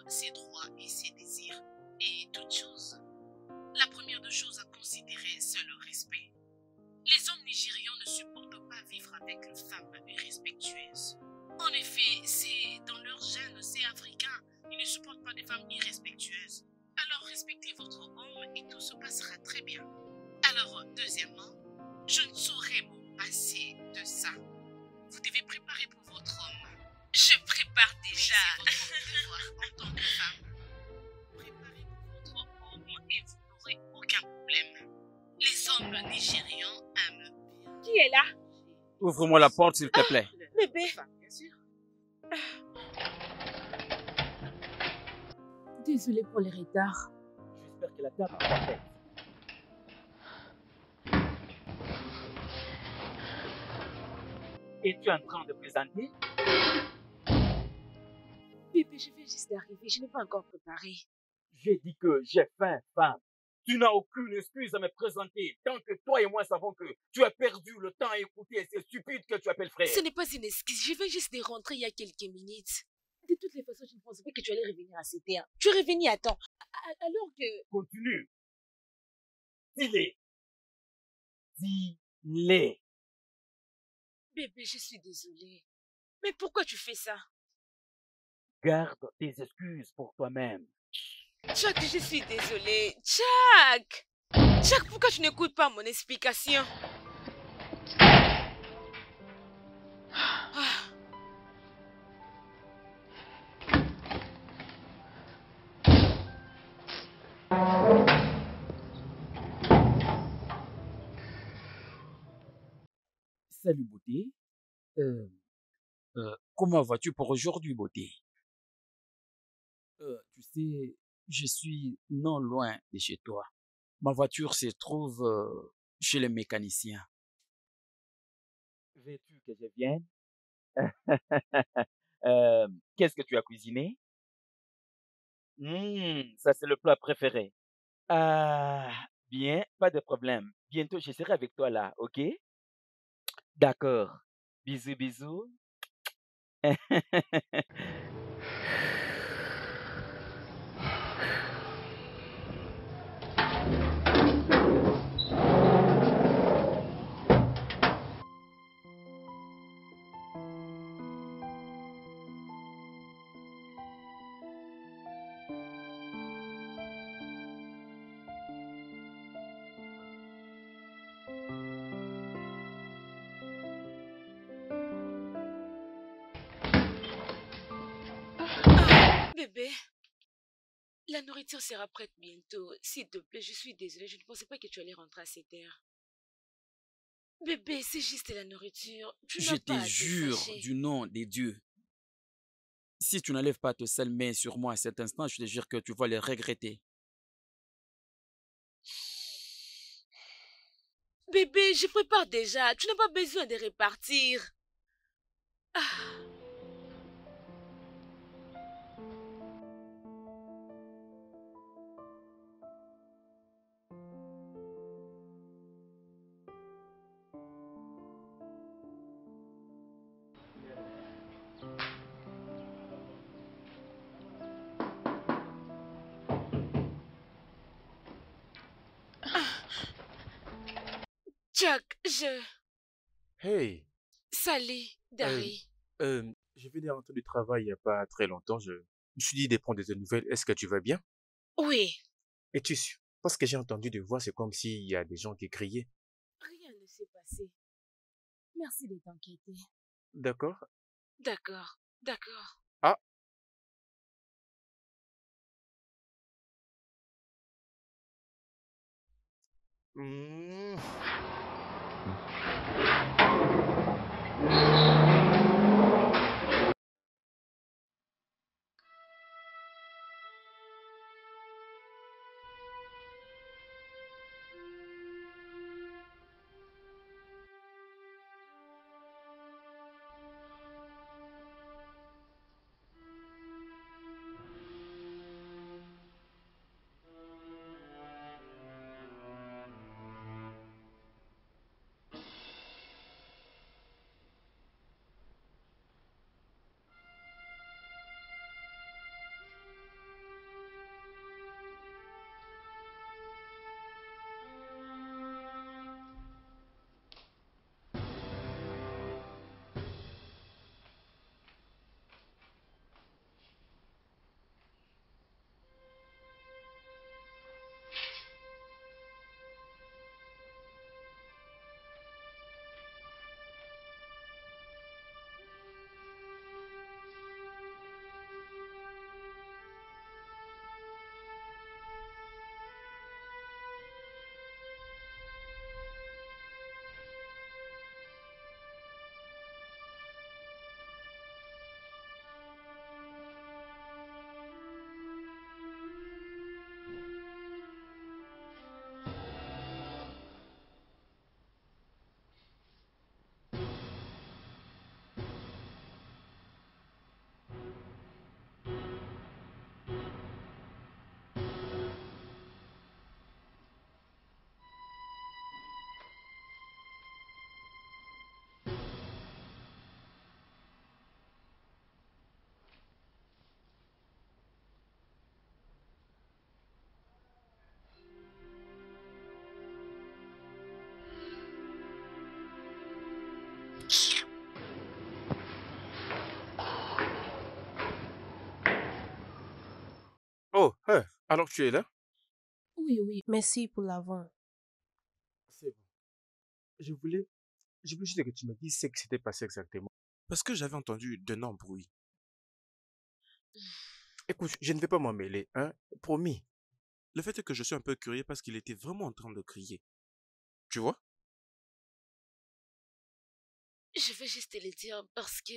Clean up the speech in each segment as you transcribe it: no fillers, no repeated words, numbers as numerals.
ses droits et ses désirs. Et toute chose. La première des choses à considérer, c'est le respect. Les hommes nigérians ne supportent pas vivre avec une femme irrespectueuse. En effet, c'est dans leur gène, c'est africain. Ils ne supportent pas des femmes irrespectueuses. Alors respectez votre homme et tout se passera très bien. Alors, deuxièmement, je ne saurais me passer de ça. Vous devez préparer pour votre homme. Je prépare déjà. C'est votre devoir en tant que femme. Préparez pour votre homme et vous n'aurez aucun problème. Les hommes nigérians aiment. Qui est là? Ouvre-moi la porte, s'il te plaît. Bébé. Bien sûr. Désolée pour le retard. J'espère que la table est faite. Es-tu en train de plaisanter? Bébé, je viens juste d'arriver. Je n'ai pas encore préparé. J'ai dit que j'ai faim, femme. Tu n'as aucune excuse à me présenter tant que toi et moi savons que tu as perdu le temps à écouter ces stupides que tu appelles frère. Ce n'est pas une excuse. Je viens juste de rentrer il y a quelques minutes. De toutes les façons, je ne pensais pas que tu allais revenir à cette heure. Tu es revenu à temps. Alors que... Continue. Dis-les. Dis-les. Bébé, je suis désolée. Mais pourquoi tu fais ça? Garde tes excuses pour toi-même. Jack, je suis désolée. Jack! Jack, pourquoi tu n'écoutes pas mon explication? Ah. Salut, beauté. Comment vas-tu pour aujourd'hui, beauté? Tu sais, je suis non loin de chez toi. Ma voiture se trouve chez le mécanicien. Veux-tu que je vienne? Qu'est-ce que tu as cuisiné? Ça, c'est le plat préféré. Ah, bien, pas de problème. Bientôt, je serai avec toi là, ok? D'accord. Bisous, bisous. Bébé, la nourriture sera prête bientôt. S'il te plaît, je suis désolée. Je ne pensais pas que tu allais rentrer à cette heure. Bébé, c'est juste la nourriture. Tu Je n'as te pas à te jure fâcher. du nom des dieux. Si tu n'enlèves pas tes sales mains sur moi à cet instant, je te jure que tu vas les regretter. Bébé, je prépare déjà. Tu n'as pas besoin de repartir. Ah. Jack, Hey, Salut, Dari. je viens de rentrer du travail il n'y a pas très longtemps. Je me suis dit de prendre des nouvelles. Est-ce que tu vas bien? Oui, Es-tu sûr? Parce que j'ai entendu des voix, c'est comme s'il y a des gens qui criaient. rien ne s'est passé. Merci de t'inquiéter. D'accord? D'accord, d'accord. Ah, hmm. Oh, alors tu es là? Oui, oui, merci pour l'avant. C'est bon. Je voulais, je voulais juste que tu me dises ce qui s'était passé exactement. Parce que j'avais entendu d'énormes bruits. Écoute, je ne vais pas m'en mêler, hein, promis. Le fait est que je suis un peu curieux parce qu'il était vraiment en train de crier. Tu vois? Je vais juste te le dire parce que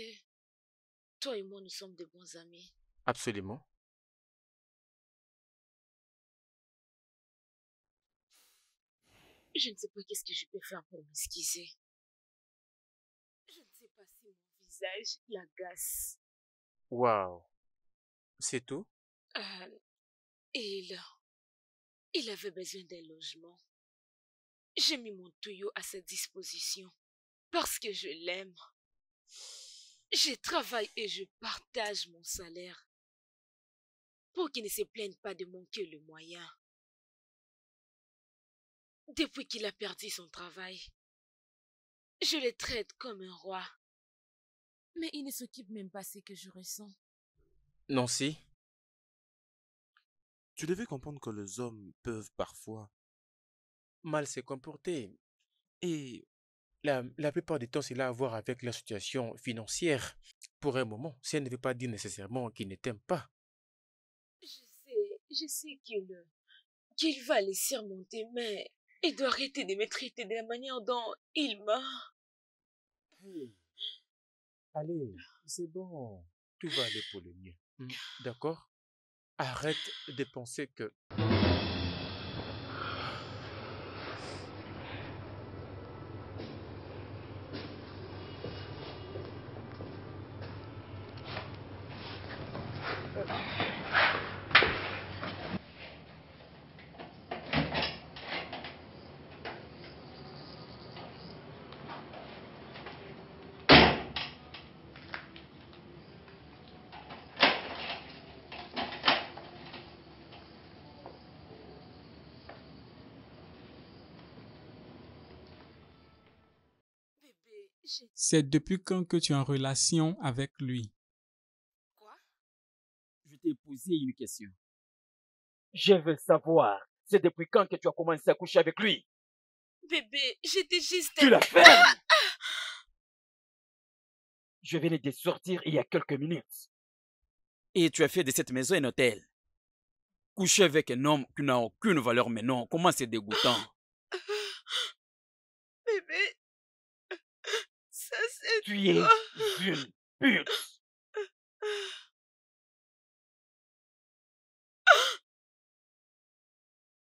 toi et moi, nous sommes de bons amis. Absolument. Je ne sais pas qu'est-ce que je peux faire pour m'excuser. Je ne sais pas si mon visage l'agace. Waouh. C'est tout? Euh, il avait besoin d'un logement. J'ai mis mon tuyau à sa disposition parce que je l'aime. Je travaille et je partage mon salaire pour qu'il ne se plaigne pas de manquer le moyen. Depuis qu'il a perdu son travail, je le traite comme un roi. Mais il ne s'occupe même pas de ce que je ressens. Nancy, tu devais comprendre que les hommes peuvent parfois mal se comporter. Et la plupart du temps, c'est à voir avec la situation financière. Pour un moment, ça ne veut pas dire nécessairement qu'il ne t'aime pas. Je sais qu'il va les surmonter, mais il doit arrêter de me traiter de la manière dont il m'a. Hey, allez, c'est bon. Tout va aller pour le mieux. D'accord? Arrête de penser que... Bébé, C'est depuis quand que tu es en relation avec lui? Quoi? Je t'ai posé une question. Je veux savoir, c'est depuis quand que tu as commencé à coucher avec lui? Bébé, j'étais juste... Tu la fermes! Je venais de sortir il y a quelques minutes. Et tu as fait de cette maison un hôtel. Coucher avec un homme qui n'a aucune valeur maintenant, comment c'est dégoûtant. Bébé, ça c'est Tu es toi. une pute.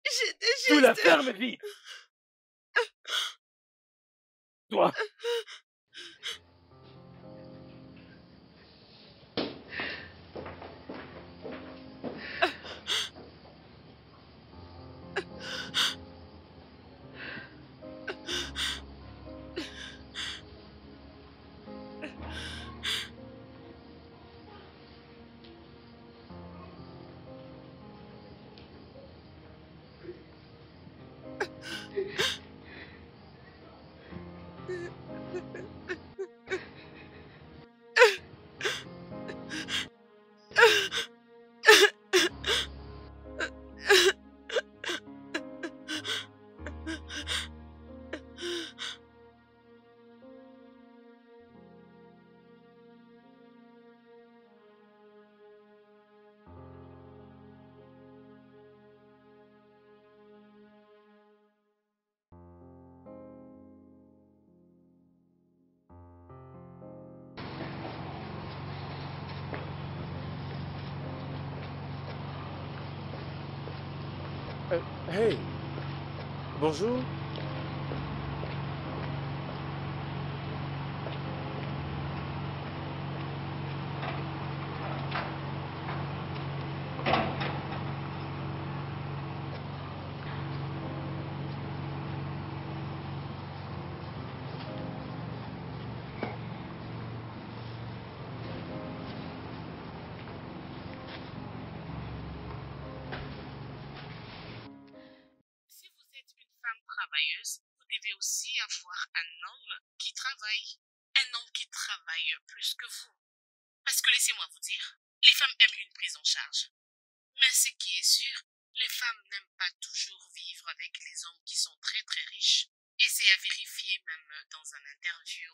J'étais Tu la juste... fermes vite. Toi. Hey, bonjour. Si vous êtes une femme travailleuse, vous devez aussi avoir un homme qui travaille. un homme qui travaille plus que vous. Parce que laissez-moi vous dire, les femmes aiment une prise en charge. Mais ce qui est sûr, les femmes n'aiment pas toujours vivre avec les hommes qui sont très très riches. Et c'est à vérifier même dans un interview.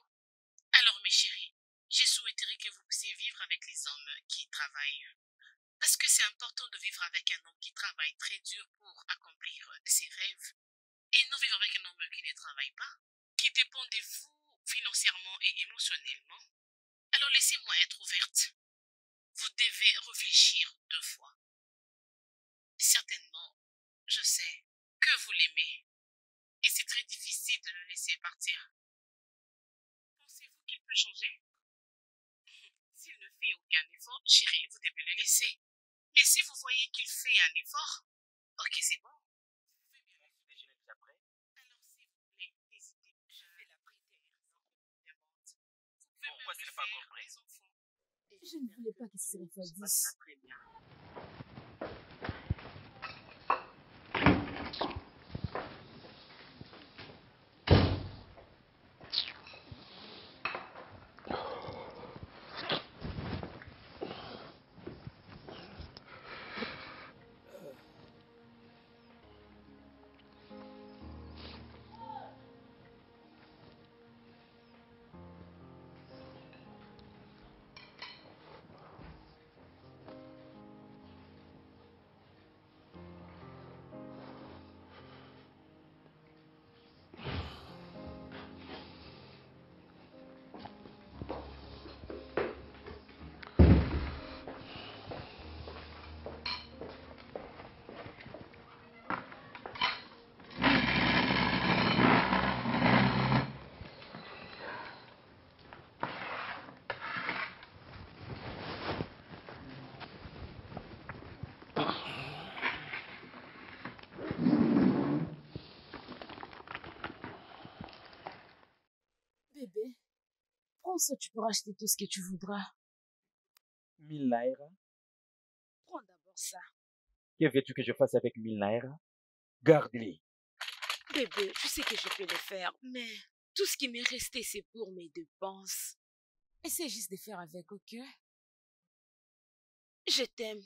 Alors mes chéris, je souhaiterais que vous puissiez vivre avec les hommes qui travaillent. Parce que c'est important de vivre avec un homme qui travaille très dur pour accomplir ses rêves. Et non vivre avec un homme qui ne travaille pas, qui dépend de vous financièrement et émotionnellement. Alors laissez-moi être ouverte. Vous devez réfléchir 2 fois. Certainement, je sais que vous l'aimez. Et c'est très difficile de le laisser partir. Pensez-vous qu'il peut changer? S'il ne fait aucun effort, chérie, vous devez le laisser. Mais si vous voyez qu'il fait un effort, ok, c'est bon. Alors s'il vous plaît, n'hésitez pas. Je vais la prêter. Pourquoi ce n'est pas encore prêt? Les enfants. Je ne voulais pas que ce refroidisse. Très bien. Bébé, prends ça, tu pourras acheter tout ce que tu voudras. 1000 naira. Prends d'abord ça. Que veux-tu que je fasse avec 1000 naira? Garde-les. Bébé, tu sais que je peux le faire, mais tout ce qui m'est resté, c'est pour mes dépenses. Essaie juste de faire avec, ok? Je t'aime.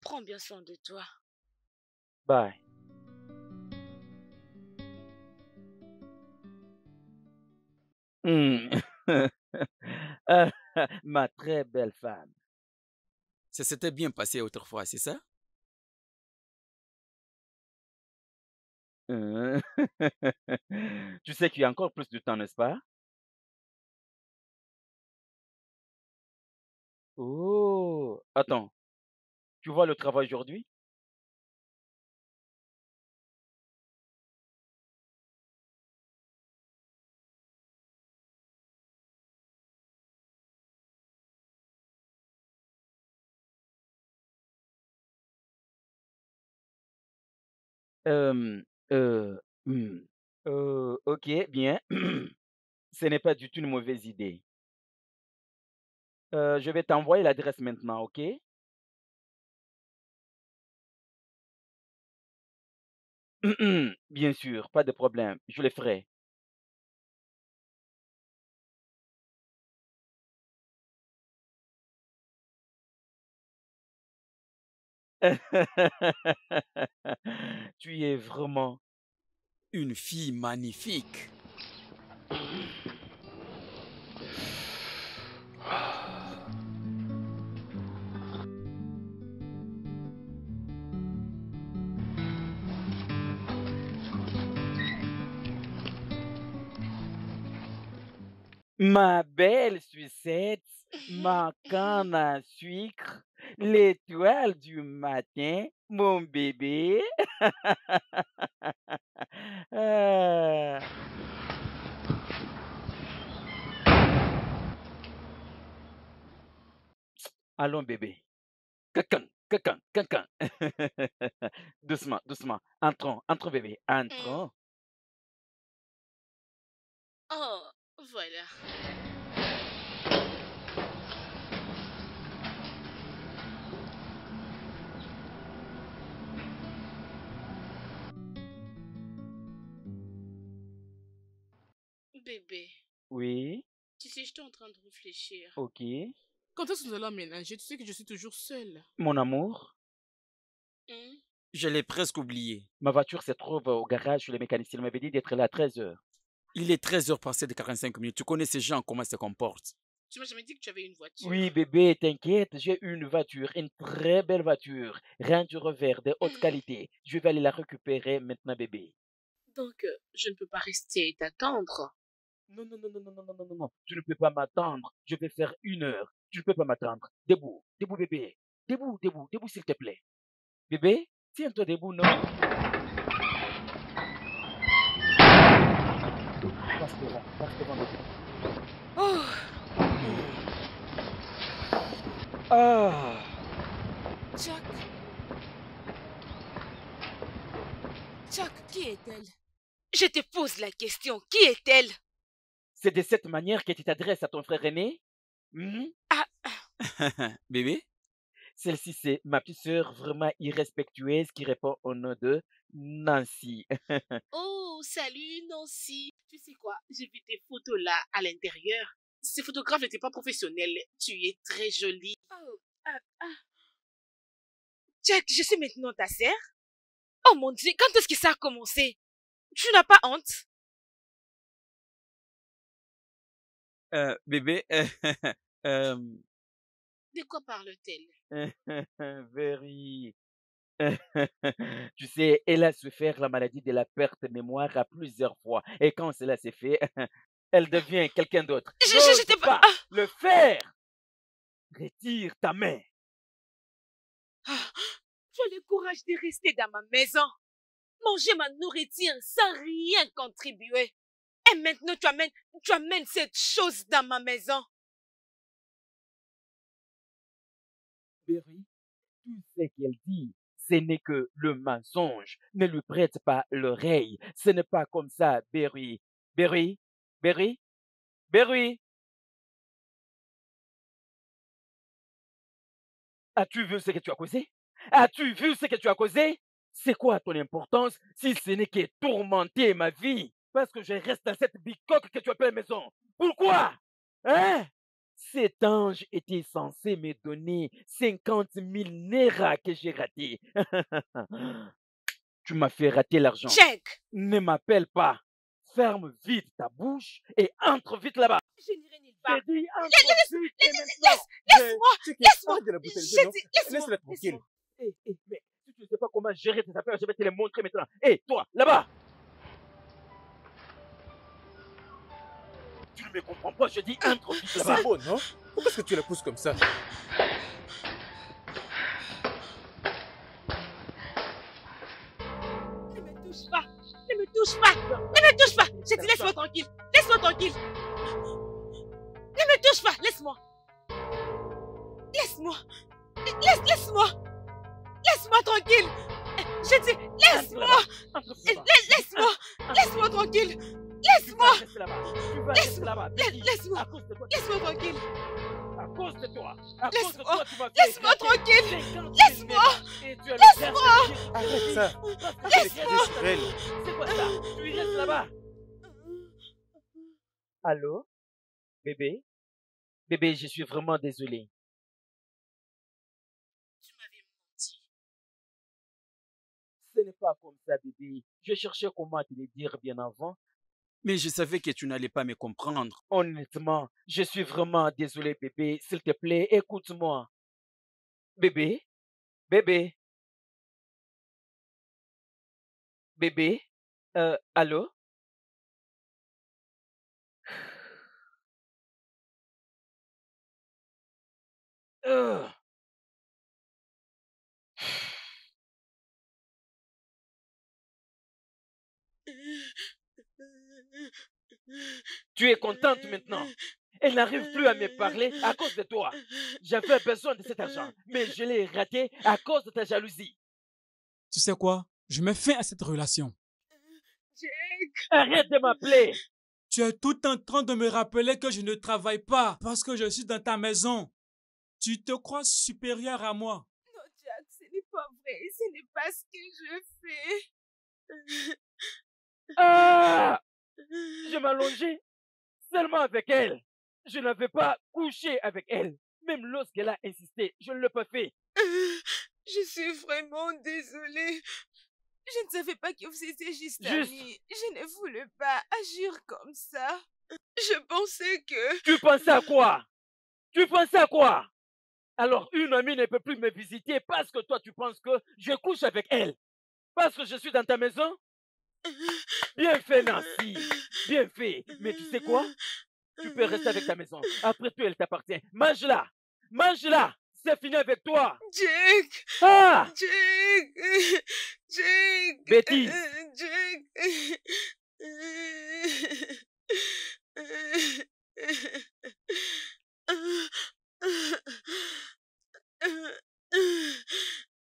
Prends bien soin de toi. Bye. Hmm. Ah, ma très belle femme. Ça s'était bien passé autrefois, c'est ça? Hein? Tu sais qu'il y a encore plus de temps, n'est-ce pas? Oh, attends, tu vois le travail aujourd'hui? Hem, mmh, OK, bien. Ce n'est pas du tout une mauvaise idée. Je vais t'envoyer l'adresse maintenant, OK? Bien sûr, pas de problème, je le ferai. Tu es vraiment Une fille magnifique. ma belle sucette, ma canne à sucre, l'étoile du matin, mon bébé. Ah. Allons bébé. Cancan, cancan, cancan. Doucement, doucement. Entrons, entrons bébé, Hmm. entrons. Oh, voilà. Bébé, Oui? Tu sais, j'étais en train de réfléchir. Ok. Quand est-ce que nous allons emménager? Tu sais que je suis toujours seule. Mon amour, Hein? Je l'ai presque oublié. ma voiture se trouve au garage chez le mécanicien. Il m'avait dit d'être là à 13h. Il est 13h passé de 45 minutes. Tu connais ces gens, comment ils se comportent. Tu m'as jamais dit que tu avais une voiture. Oui, bébé, t'inquiète, j'ai une voiture, une très belle voiture, Range Rover de haute qualité. Je vais aller la récupérer maintenant, bébé. Donc, je ne peux pas rester et t'attendre. Non, non, non, non, non, non, non, non, non, non. Tu ne peux pas m'attendre. Je vais faire 1 heure. Tu ne peux pas m'attendre. Debout, debout, bébé. Debout, debout, debout, s'il te plaît. Bébé, tiens-toi debout, non? Passe devant, bébé. Oh, Ah, Jack. Jack, qui est-elle? Je te pose la question, qui est-elle? c'est de cette manière que tu t'adresses à ton frère aîné? Hmm? Bébé, Celle-ci, c'est ma petite sœur vraiment irrespectueuse qui répond au nom de Nancy. Oh, salut Nancy. Tu sais quoi? J'ai vu tes photos là à l'intérieur. Ces photographes n'étaient pas professionnels. Tu es très jolie. Oh, Jack, je suis maintenant ta sœur? Oh mon Dieu, quand est-ce que ça a commencé? Tu n'as pas honte? bébé, De quoi parle-t-elle? Very. Tu sais, elle a souffert la maladie de la perte de mémoire à plusieurs fois. Et quand cela s'est fait, elle devient quelqu'un d'autre. Je N'ose t'ai pas pas... le faire. Retire ta main. Tu as le courage de rester dans ma maison, manger ma nourriture sans rien contribuer. Et maintenant, tu amènes cette chose dans ma maison. Berry, tout ce qu'elle dit, ce n'est que le mensonge. Ne lui prête pas l'oreille. Ce n'est pas comme ça, Berry. Berry, Berry, Berry. As-tu vu ce que tu as causé? As-tu vu ce que tu as causé? C'est quoi ton importance si ce n'est que tourmenter ma vie? Parce que je reste dans cette bicoque que tu appelles maison. Pourquoi? Hein? Cet ange était censé me donner 50 000 Naira que j'ai raté. Tu m'as fait rater l'argent. Jack, Ne m'appelle pas. Ferme vite ta bouche et entre vite là-bas. je n'irai nulle part. J'ai dit entre vite et maintenant. Laisse-moi, laisse-moi. Arrête de la brutaliser, Je non? dis, laisse-moi, Laisse-la tranquille. laisse-moi. Mais si tu ne sais pas comment gérer tes affaires, je vais te les montrer maintenant. Hé, toi, là-bas! Tu ne me comprends pas, je dis entre vite là-bas. C'est bon, non? Pourquoi est-ce que tu la pousses comme ça? Ne me touche pas, ne me touche pas, ne me touche pas. Je te laisse-moi tranquille, laisse-moi tranquille. Ne me touche pas, laisse-moi. Laisse-moi, laisse-moi. Laisse-moi tranquille. Je dis, laisse-moi. Laisse-moi, laisse-moi tranquille. Laisse-moi, laisse-moi, laisse-moi, laisse-moi tranquille. À cause de toi. À cause de Laisse-moi, toi, tu m'as fait laisse-moi craquer tranquille. 50 000 Laisse-moi, Naira et tu as le laisse-moi. cœur de Arrête ça. Laisse-moi. Israël. C'est quoi ça? Tu y restes là-bas. Allô? Bébé? Bébé, je suis vraiment désolé. Tu m'avais menti. Ce n'est pas comme ça, bébé. Je cherchais comment te le dire bien avant. mais je savais que tu n'allais pas me comprendre. Honnêtement, je suis vraiment désolé, bébé. S'il te plaît, écoute-moi. Bébé? Bébé? Bébé? Allô? Euh, Tu es contente maintenant? Elle n'arrive plus à me parler à cause de toi. J'avais besoin de cet argent, mais je l'ai raté à cause de ta jalousie. Tu sais quoi? Je mets fin à cette relation. Jack, Arrête de m'appeler. Tu es tout en train de me rappeler que je ne travaille pas parce que je suis dans ta maison. Tu te crois supérieur à moi. non Jack, ce n'est pas vrai, ce n'est pas ce que je fais. Ah! Je m'allongeais seulement avec elle. Je n'avais pas couché avec elle. Même lorsqu'elle a insisté, je ne l'ai pas fait. Je suis vraiment désolée. Je ne savais pas que vous étiez juste Juste, amis. Je ne voulais pas agir comme ça. Je pensais que... tu pensais à quoi? Tu pensais à quoi? Alors, une amie ne peut plus me visiter parce que toi, tu penses que je couche avec elle. Parce que je suis dans ta maison? Bien fait, Nancy. Bien fait. Mais tu sais quoi? Tu peux rester avec ta maison. Après tout, elle t'appartient. Mange-la. Mange-la. C'est fini avec toi. Jake! Ah! Jake! Jake! Bêtise. Jake!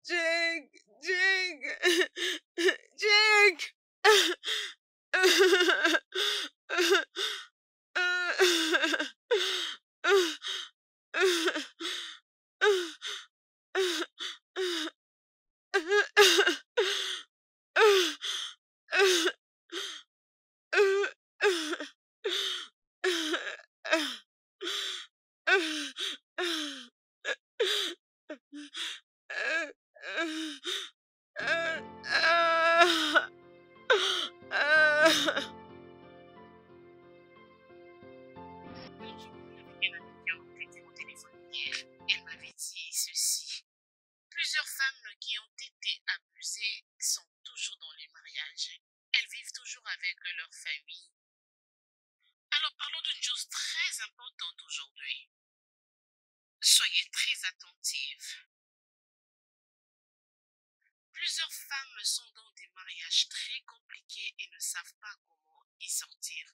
Jake! Jake! Jake! Alors, je parlais avec une amie qui a été au téléphone hier. Elle m'avait dit ceci. Plusieurs femmes qui ont été abusées sont toujours dans les mariages. Elles vivent toujours avec leur famille. Alors parlons d'une chose très importante aujourd'hui. Soyez très attentifs. Plusieurs femmes sont dans des mariages très compliqués et ne savent pas comment y sortir.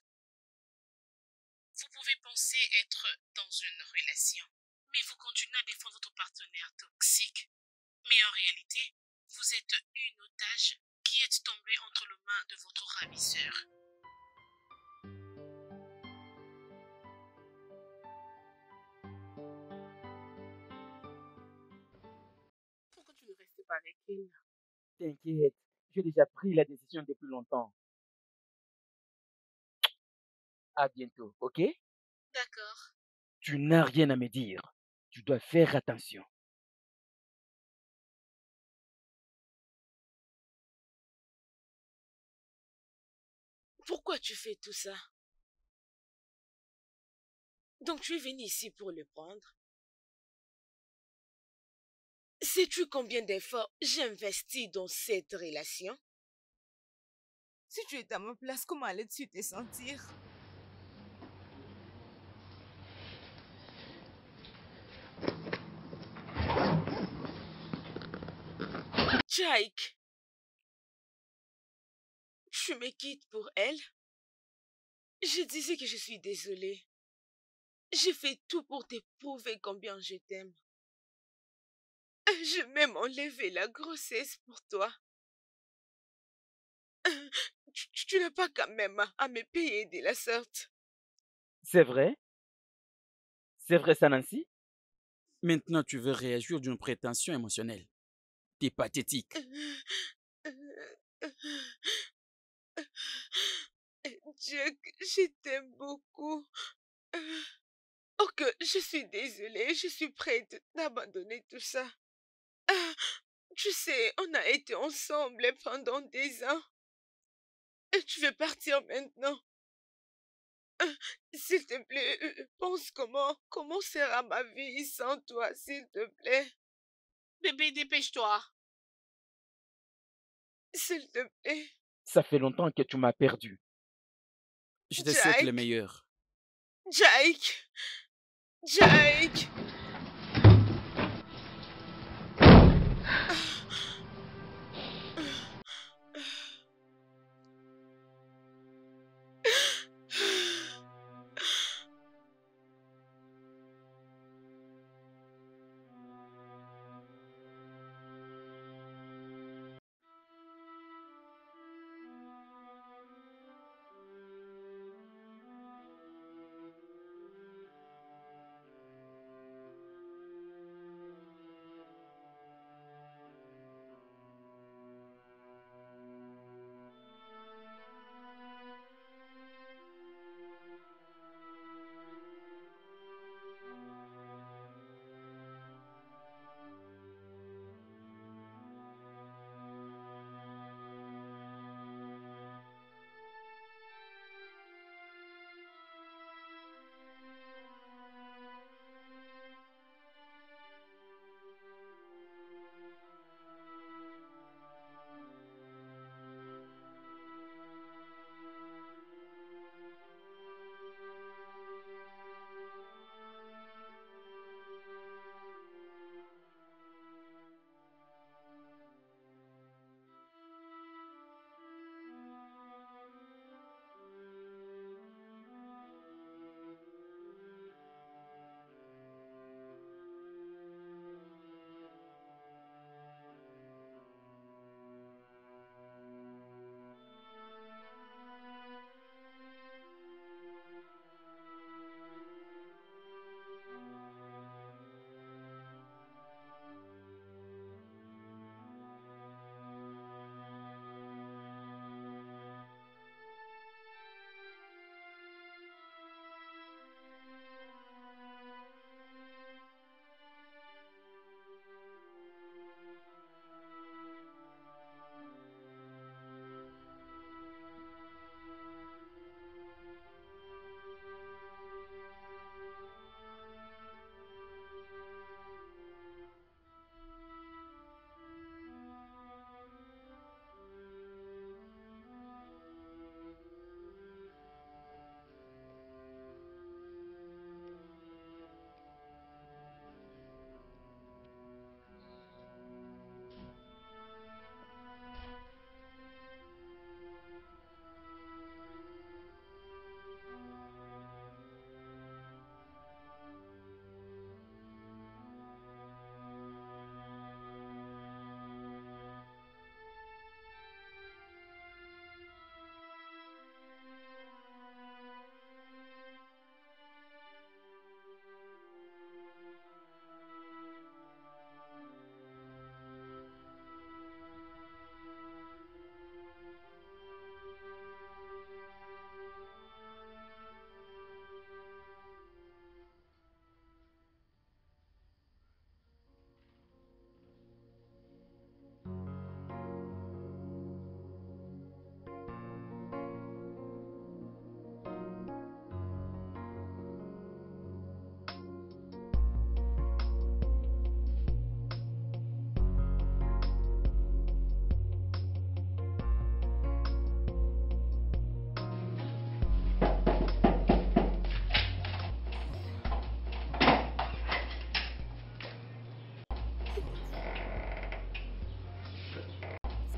Vous pouvez penser être dans une relation, mais vous continuez à défendre votre partenaire toxique. Mais en réalité, vous êtes une otage qui est tombée entre les mains de votre ravisseur. Pourquoi tu ne restes pas avec elle? T'inquiète. J'ai déjà pris la décision depuis longtemps. À bientôt, ok? D'accord. Tu n'as rien à me dire. Tu dois faire attention. Pourquoi tu fais tout ça? Donc tu es venu ici pour le prendre? Sais-tu combien d'efforts j'ai investi dans cette relation? Si tu étais à ma place, comment allais-tu te sentir? Jake, tu me quittes pour elle? Je disais que je suis désolée. J'ai fait tout pour te prouver combien je t'aime. J'ai même enlevé la grossesse pour toi. Tu n'as pas quand même à me payer de la sorte. C'est vrai? C'est vrai ça, Nancy? Maintenant, tu veux réagir d'une prétention émotionnelle. T'es pathétique. Jake, je t'aime beaucoup. Oh que je suis désolée, je suis prête d'abandonner tout ça. Tu sais, on a été ensemble pendant des ans. Et tu veux partir maintenant. S'il te plaît, pense comment sera ma vie sans toi, s'il te plaît. Bébé, dépêche-toi. S'il te plaît. Ça fait longtemps que tu m'as perdu. Je te souhaite le Jake, meilleur. Jake, Jake.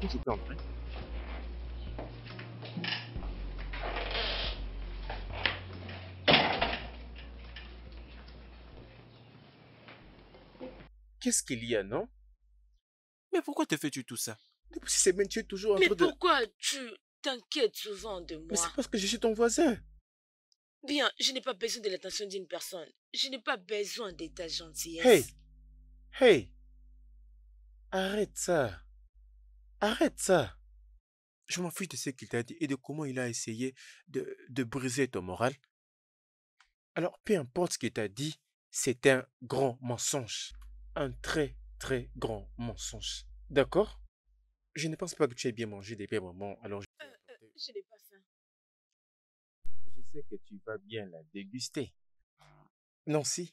Est-ce que tu peux entrer? Qu'est-ce qu'il y a, non? Mais pourquoi te fais-tu tout ça? Depuis ces semaines, tu es toujours en Mais train de... pourquoi tu t'inquiètes souvent de Mais c'est moi? parce que je suis ton voisin. Bien, je n'ai pas besoin de l'attention d'une personne. Je n'ai pas besoin de ta Hey, gentillesse. hey, arrête ça. Arrête ça. Je m'en fiche de ce qu'il t'a dit et de comment il a essayé de briser ton moral. Alors, peu importe ce qu'il t'a dit, c'est un grand mensonge. Un très, très grand mensonge. D'accord? Je ne pense pas que tu aies bien mangé depuis un moment, alors Je n'ai pas faim. je sais que tu vas bien la déguster. Nancy,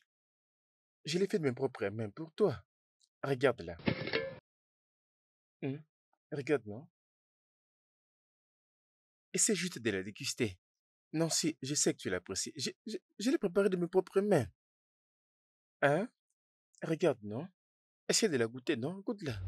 je l'ai fait de mes propres mains pour toi. Regarde-la. Regarde, non? Essaie juste de la déguster. Nancy, je sais que tu l'apprécies. Je l'ai préparée de mes propres mains. Hein? Regarde, non? Essaie de la goûter, non? Goûte-la.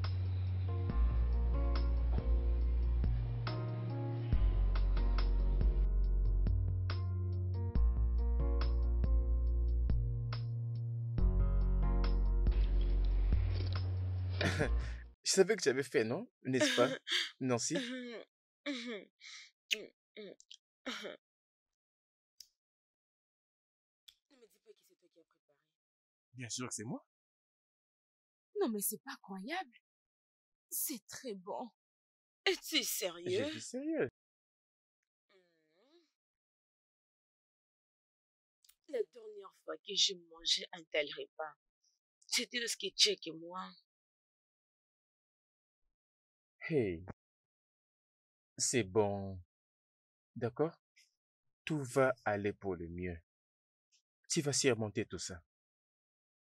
Je savais que tu avais fait, non? N'est-ce pas, Nancy? Ne me dis pas que c'est toi qui as préparé. Bien sûr que c'est moi. Non, mais c'est pas croyable. C'est très bon. Es-tu Je sérieux? suis sérieux. Hmm. La dernière fois que j'ai mangé un tel repas, c'était lorsque Jack et moi. Hey, c'est bon. D'accord? Tout va aller pour le mieux. Tu vas surmonter tout ça.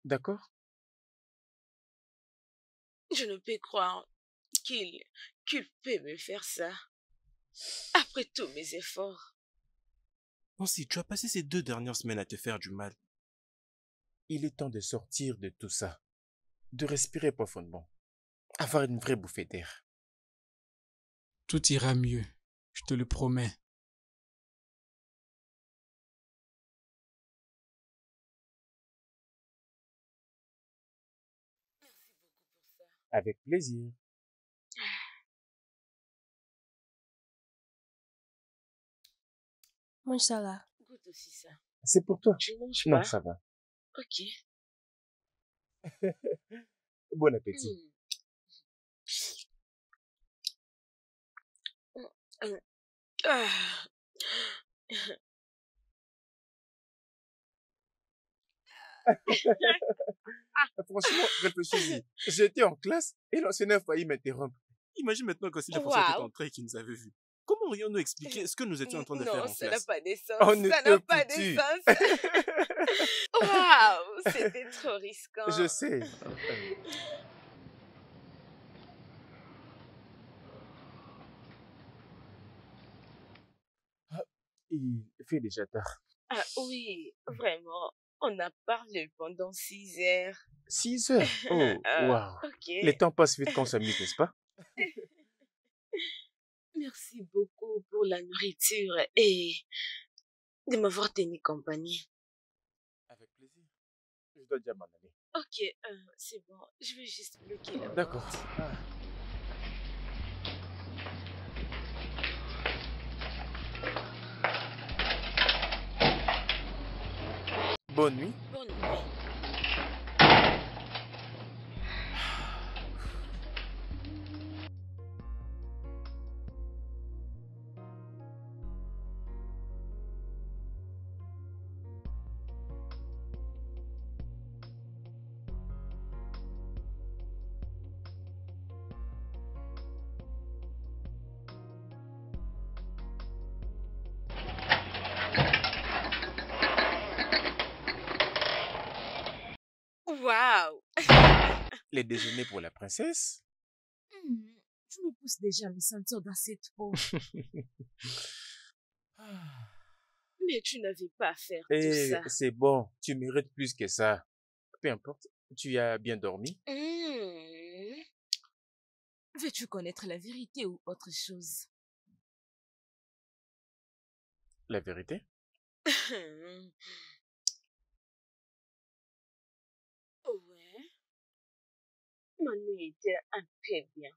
D'accord? Je ne peux croire qu'il qu'il peut me faire ça. Après tous mes efforts. Nancy, tu as passé ces 2 dernières semaines à te faire du mal. Il est temps de sortir de tout ça. De respirer profondément. Avoir une vraie bouffée d'air. Tout ira mieux, je te le promets. Merci beaucoup pour ça. Avec plaisir. Mange ça là. Goûte aussi ça. C'est pour toi. Tu manges Non, pas? ça va. Ok. Bon appétit. Ah. Franchement, réfléchis-y. J'étais en classe et l'enseignant a failli m'interrompre. Imagine maintenant que si les Français étaient Waouh. entrés et qu'ils nous avaient vus. Comment aurions-nous expliqué ce que nous étions en train de faire Non, en ça n'a classe? pas de sens. On Ça était n'a pas de foutus. sens. Waouh, c'était trop risquant. Je sais. Il fait déjà tard. Ah oui, vraiment. On a parlé pendant 6 heures. 6 heures. Oh, waouh. Ok. Le temps passe vite quand on s'amuse, n'est-ce pas? Merci beaucoup pour la nourriture et de m'avoir tenu compagnie. Avec plaisir. Je dois déjà m'en aller. Ok, c'est bon. Je vais juste bloquer la D'accord. porte. Bonne nuit. Bonne nuit. Waouh. Les déjeuners pour la princesse. Tu me pousses déjà à me sentir dans cette peau. Mais tu n'avais pas à faire tout Eh, ça. c'est bon. Tu mérites plus que ça. Peu importe. Tu as bien dormi. Veux-tu connaître la vérité ou autre chose? La vérité? Ouais, ma nuit était un peu bien.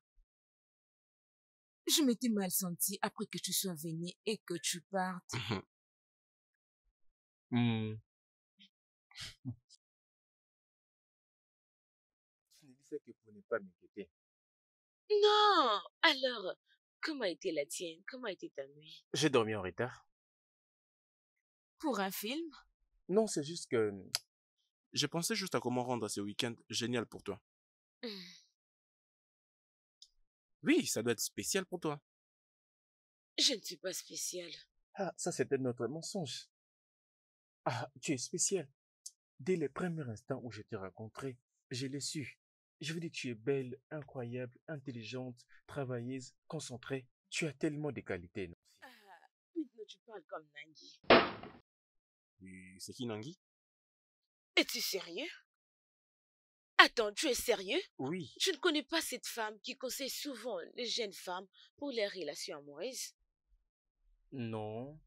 Je m'étais mal sentie après que tu sois venu et que tu partes. Hmm. Je ne disais que pour ne pas m'inquiéter. Non! Alors, comment a été la tienne? Comment a été ta nuit? J'ai dormi en retard. Pour un film? Non, c'est juste que... Je pensais juste à comment rendre ce week-end génial pour toi. Hmm. Oui, ça doit être spécial pour toi. Je ne suis pas spéciale. Ah, ça c'était notre mensonge. Ah, tu es spécial. Dès les premiers instants où je t'ai rencontré, je l'ai su. Je veux dire, tu es belle, incroyable, intelligente, travailleuse, concentrée. Tu as tellement de qualités, Nancy. Ah, maintenant tu parles comme Nangui. Et c'est qui Nangui? Es-tu sérieux? Attends, tu es sérieux? Oui, Tu ne connais pas cette femme qui conseille souvent les jeunes femmes pour les relations amoureuses? non.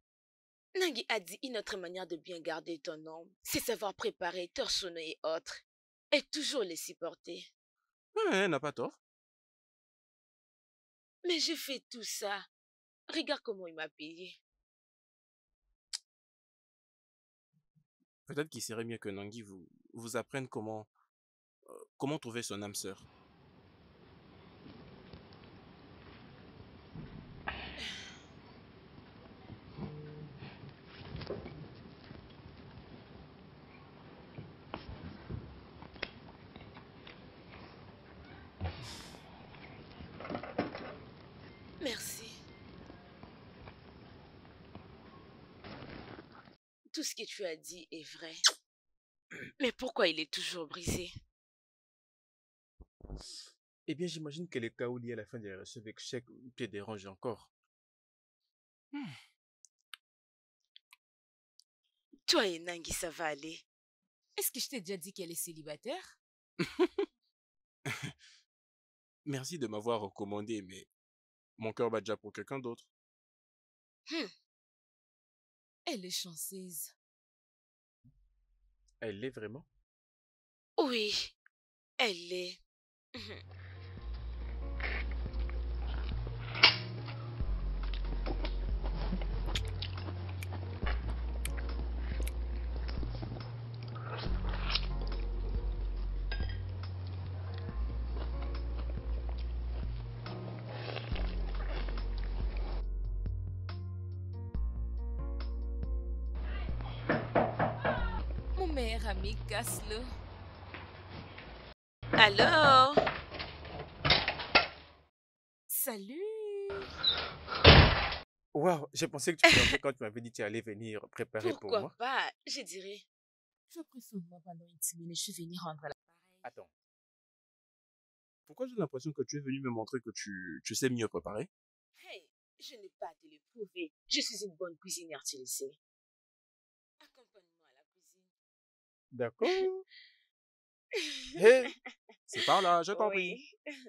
Nangui a dit une autre manière de bien garder ton homme, c'est savoir préparer, torchonner et autres. Et toujours les supporter. Ouais, elle n'a pas tort. Mais j'ai fait tout ça. Regarde comment il m'a payé. Peut-être qu'il serait mieux que Nangui vous apprenne comment trouver son âme sœur. Merci. Tout ce que tu as dit est vrai. Mais pourquoi il est toujours brisé? Eh bien, j'imagine que les chaos liés à la fin des reçus avec chèque te dérangent encore. Toi et Nangui, ça va aller. Est-ce que je t'ai déjà dit qu'elle est célibataire? Merci de m'avoir recommandé, mais mon cœur bat déjà pour quelqu'un d'autre. Hmm, elle est chanceuse. Elle l'est vraiment? Oui, elle est. Mon meilleur ami, casse-le. Alors? Salut! Waouh, j'ai pensé que tu pleurais quand tu m'avais dit que tu allais venir préparer pour Pourquoi moi. pas? Je dirais. Tu as pris soin de moi pendant une semaine et je suis venue rendre l'appareil. Attends, Pourquoi j'ai l'impression que tu es venu me montrer que tu sais mieux préparer? Hey, je n'ai pas à te le prouver. Je suis une bonne cuisinière, tu le sais. Accompagne-moi à la cuisine. d'accord. Hé, c'est par là, je t'en prie. Oui.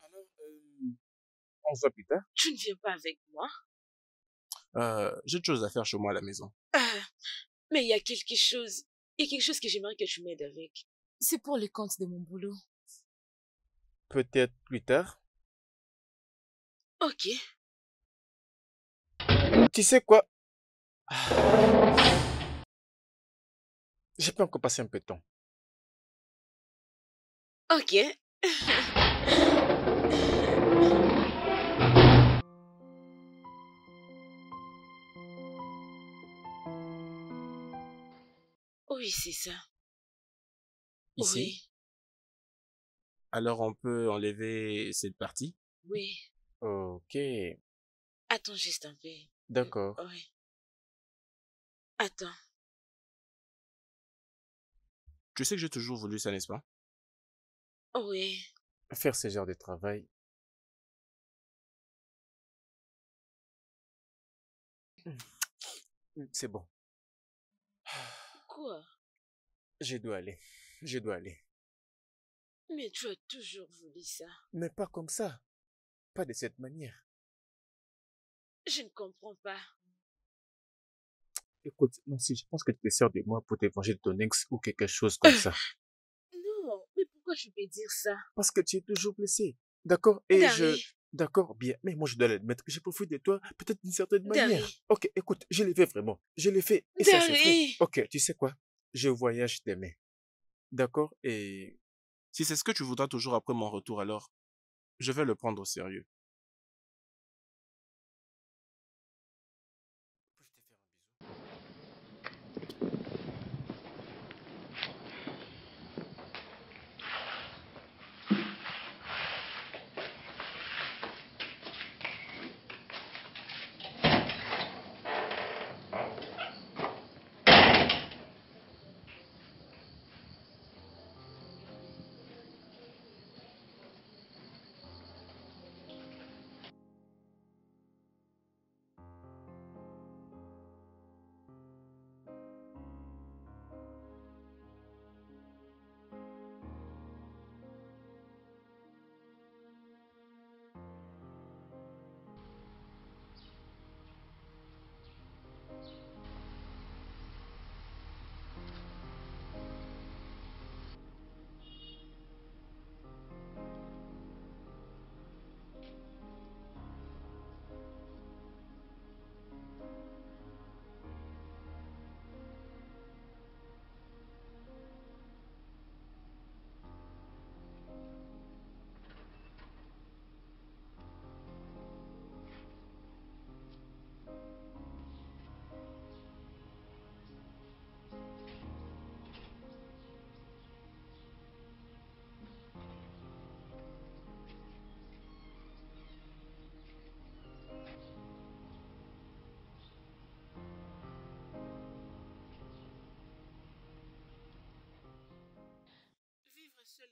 Alors, on se voit plus tard. Tu ne viens pas avec moi? J'ai autre chose à faire chez moi à la maison. Mais il y a quelque chose. Il y a quelque chose que j'aimerais que tu m'aides avec. C'est pour le compte de mon boulot. Peut-être plus tard. Ok. Tu sais quoi? J'ai pas encore passé un peu de temps. Ok. Oui, c'est ça. Ici. Oui, Alors on peut enlever cette partie? oui. Ok, Attends juste un peu. d'accord. Oui. Attends. Tu sais que j'ai toujours voulu ça, n'est-ce pas? Oui. Faire ce genre de travail. C'est bon. Quoi? Je dois aller. Je dois aller. Mais tu as toujours voulu ça. Mais pas comme ça. Pas de cette manière. Je ne comprends pas. Écoute, non, si je pense que tu te sers de moi pour te venger de ton ex ou quelque chose comme ça. Non, mais pourquoi je vais dire ça? Parce que tu es toujours blessé. D'accord? Et je... Dari, D'accord, bien. Mais moi, je dois l'admettre que j'ai profité de toi, peut-être d'une certaine manière. Dari, Ok, écoute, je l'ai fait vraiment. Je l'ai fait. Et ça s'est fait. Dari. Ok, tu sais quoi? Je voyage demain. D'accord? Et si c'est ce que tu voudras toujours après mon retour, alors je vais le prendre au sérieux.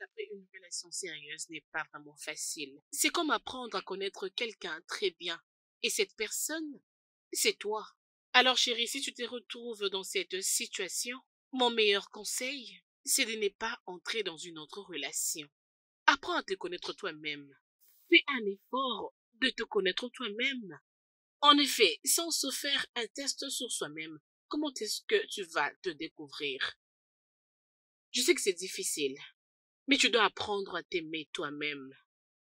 qu'après une relation sérieuse n'est pas vraiment facile. C'est comme apprendre à connaître quelqu'un très bien. Et cette personne, c'est toi. Alors chérie, si tu te retrouves dans cette situation, mon meilleur conseil, c'est de ne pas entrer dans une autre relation. Apprends à te connaître toi-même. Fais un effort de te connaître toi-même. En effet, sans se faire un test sur soi-même, comment est-ce que tu vas te découvrir? Je sais que c'est difficile, mais tu dois apprendre à t'aimer toi-même.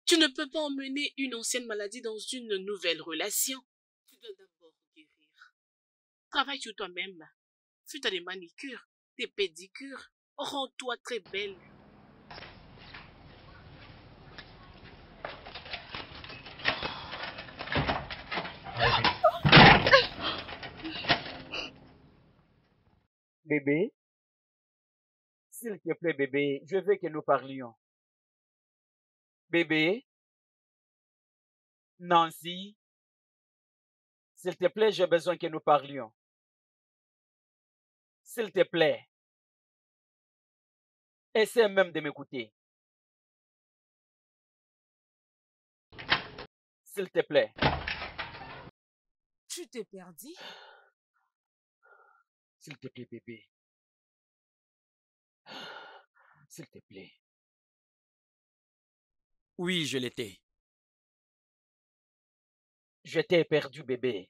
Tu ne peux pas emmener une ancienne maladie dans une nouvelle relation. Tu dois d'abord guérir. Travaille sur toi-même. Fais-toi des manicures, des pédicures. Rends-toi très belle. Bébé, s'il te plaît, bébé, je veux que nous parlions. Bébé, Nancy, s'il te plaît, j'ai besoin que nous parlions. S'il te plaît, essaie même de m'écouter. S'il te plaît. Tu t'es perdu? S'il te plaît, bébé. S'il te plaît. Oui, je l'étais. Je t'ai perdu, bébé.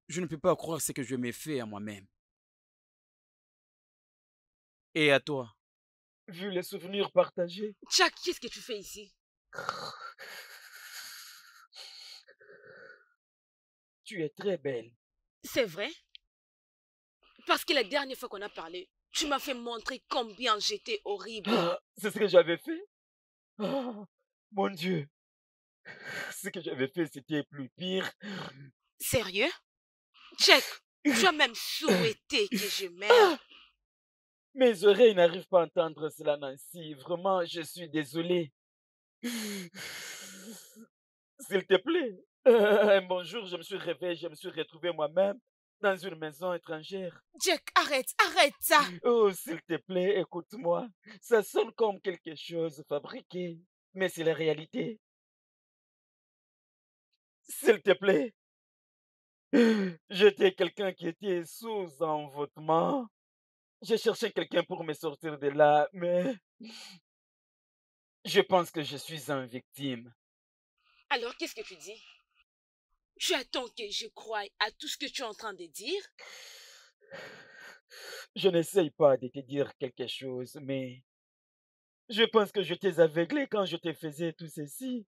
Je ne peux pas croire ce que je m'ai fait à moi-même. Et à toi? Vu les souvenirs partagés. Jack, qu'est-ce que tu fais ici? Tu es très belle. C'est vrai? Parce que la dernière fois qu'on a parlé, tu m'as fait montrer combien j'étais horrible. C'est ce que j'avais fait? Ah, mon Dieu. Ce que j'avais fait, c'était plus pire. Sérieux? Jack, tu as même souhaité que je meure. Mes oreilles n'arrivent pas à entendre cela, Nancy. Vraiment, je suis désolé. S'il te plaît. Un bon jour, je me suis réveillé, je me suis retrouvé moi-même dans une maison étrangère. Jack, arrête ça. Oh, s'il te plaît, écoute-moi. Ça sonne comme quelque chose fabriqué, mais c'est la réalité. S'il te plaît. J'étais quelqu'un qui était sous envoûtement. J'ai cherché quelqu'un pour me sortir de là, mais je pense que je suis une victime. Alors, qu'est-ce que tu dis? Tu attends que je croie à tout ce que tu es en train de dire? Je n'essaye pas de te dire quelque chose, mais je pense que je t'ai aveuglé quand je te faisais tout ceci.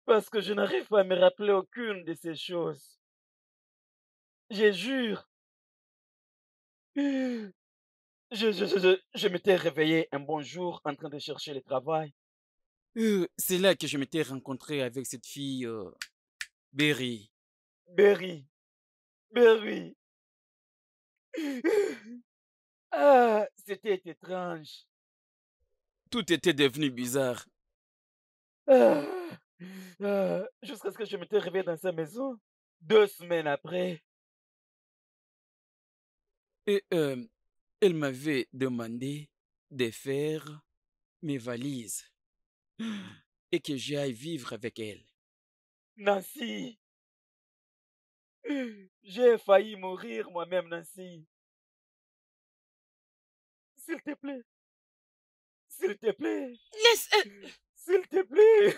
Parce que je n'arrive pas à me rappeler aucune de ces choses. Je jure. Je m'étais réveillé un bon jour en train de chercher le travail. C'est là que je m'étais rencontré avec cette fille, Berry. Berry. Berry. Ah, c'était étrange. Tout était devenu bizarre. Ah, jusqu'à ce que je m'étais réveillé dans sa maison. 2 semaines après. Et elle m'avait demandé de faire mes valises et que j'aille vivre avec elle. Nancy. J'ai failli mourir moi-même, Nancy. S'il te plaît. S'il te plaît. Laisse... S'il te plaît.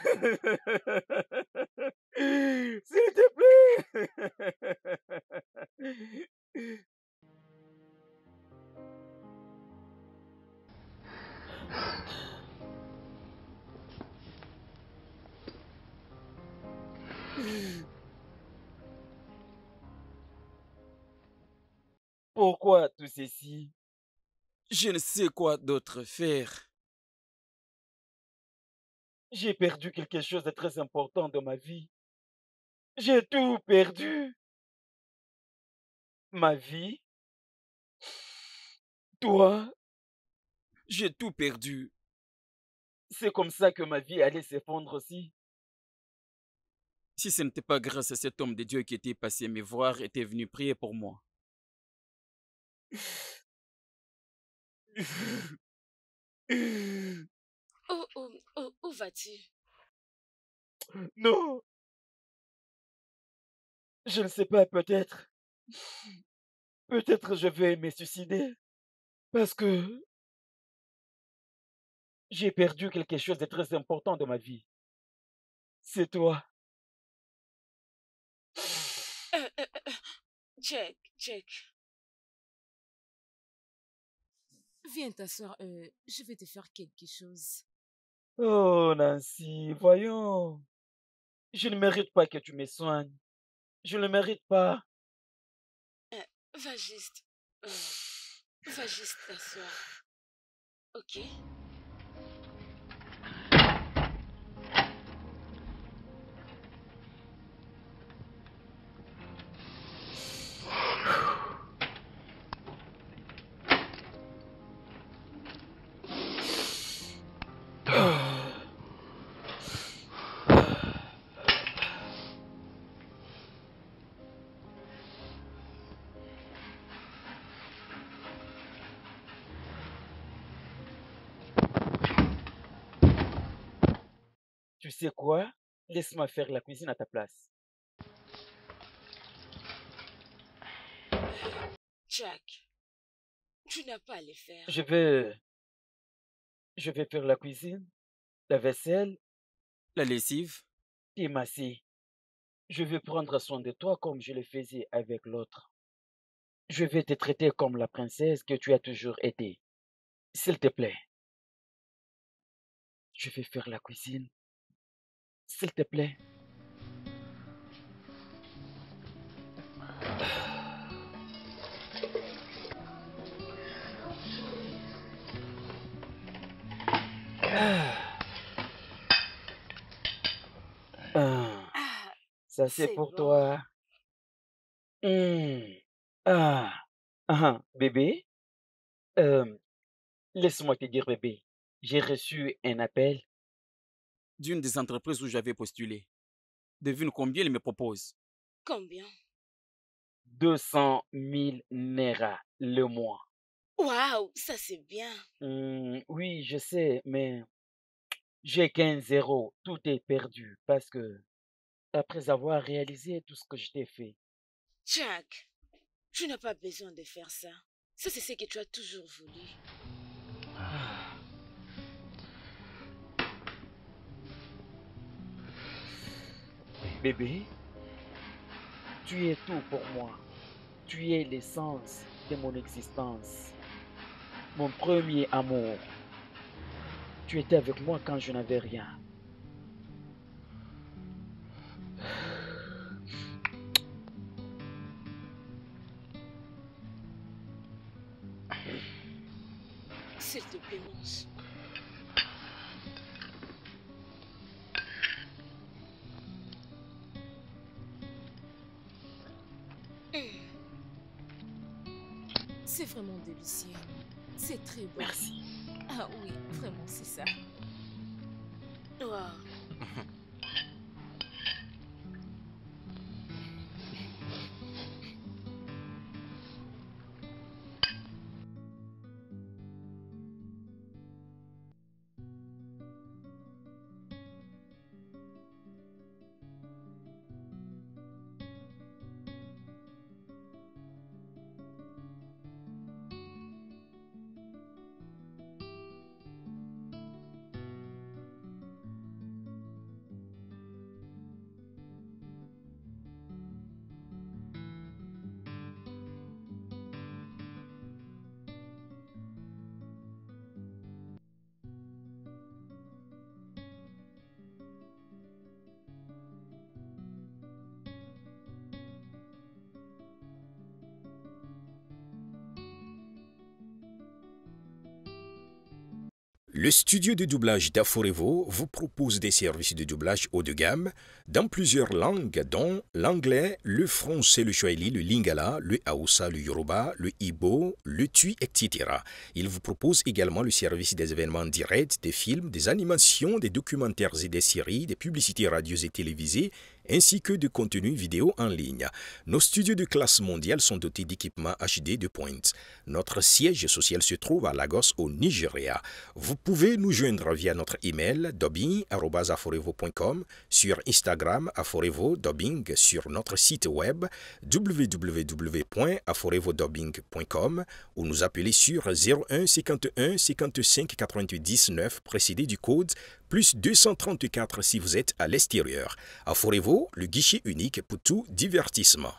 S'il te plaît. Pourquoi tout ceci? Je ne sais quoi d'autre faire. J'ai perdu quelque chose de très important dans ma vie. J'ai tout perdu. Ma vie, toi, J'ai tout perdu. c'est comme ça que ma vie allait s'effondrer aussi. Si ce n'était pas grâce à cet homme de Dieu qui était passé me voir et était venu prier pour moi. Où vas-tu? Non, je ne sais pas, peut-être. Peut-être je vais me suicider parce que j'ai perdu quelque chose de très important dans ma vie. C'est toi. Euh, euh, euh, Jack, viens t'asseoir, je vais te faire quelque chose. Oh, Nancy, voyons. Je ne mérite pas que tu me soignes. Je ne le mérite pas. Euh, va juste, euh, va juste t'asseoir, ok? Tu sais quoi? Laisse-moi faire la cuisine à ta place. Jack, tu n'as pas à le faire. Je vais faire la cuisine, la vaisselle La lessive? et masser. Je vais prendre soin de toi comme je le faisais avec l'autre. Je vais te traiter comme la princesse que tu as toujours été. S'il te plaît, je vais faire la cuisine. S'il te plaît. Ah, ah, Ah, ça c'est c'est pour bon. toi. Ah, bébé, euh, laisse-moi te dire, bébé. J'ai reçu un appel. D'une des entreprises où j'avais postulé. Devine combien il me propose. Combien? 200 000 Naira le mois. Waouh, ça c'est bien. Oui, je sais, mais j'ai qu'un zéro. Tout est perdu parce que après avoir réalisé tout ce que je t'ai fait. Jack, tu n'as pas besoin de faire ça. Ça, c'est ce que tu as toujours voulu. Ah, bébé, tu es tout pour moi. Tu es l'essence de mon existence. Mon premier amour. Tu étais avec moi quand je n'avais rien. S'il te plaît, mange. C'est vraiment délicieux. C'est très bon. Merci. Ah oui, vraiment, c'est ça. Wow. Le studio de doublage d'Aforevo vous propose des services de doublage haut de gamme dans plusieurs langues dont l'anglais, le français, le swahili, le lingala, le haoussa, le yoruba, le igbo, le tui, etc. Il vous propose également le service des événements directs, des films, des animations, des documentaires et des séries, des publicités radios et télévisées ainsi que de contenus vidéo en ligne. Nos studios de classe mondiale sont dotés d'équipements HD de pointe. Notre siège social se trouve à Lagos, au Nigeria. Vous pouvez nous joindre via notre email dubbing@aforevo.com, sur Instagram aforevo-dubbing, sur notre site web www.aforevo-dubbing.com ou nous appeler sur 01 51 55 88 19 précédé du code plus 234 si vous êtes à l'extérieur. Aforevo, le guichet unique pour tout divertissement.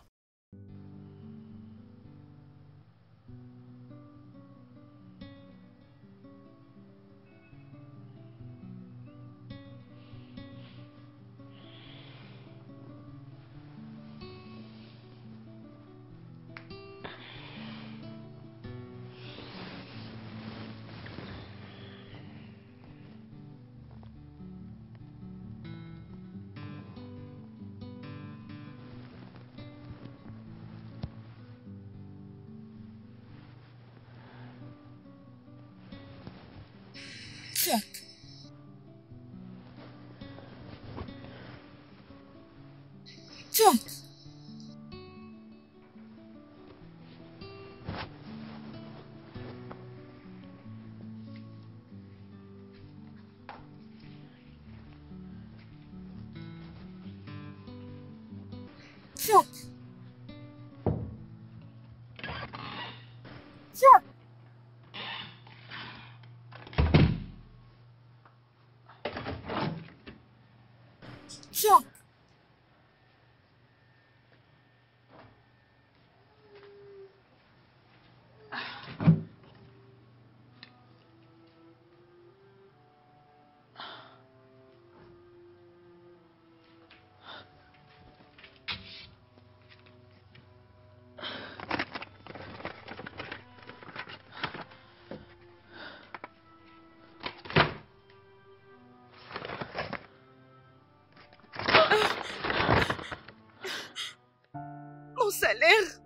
Mon salaire.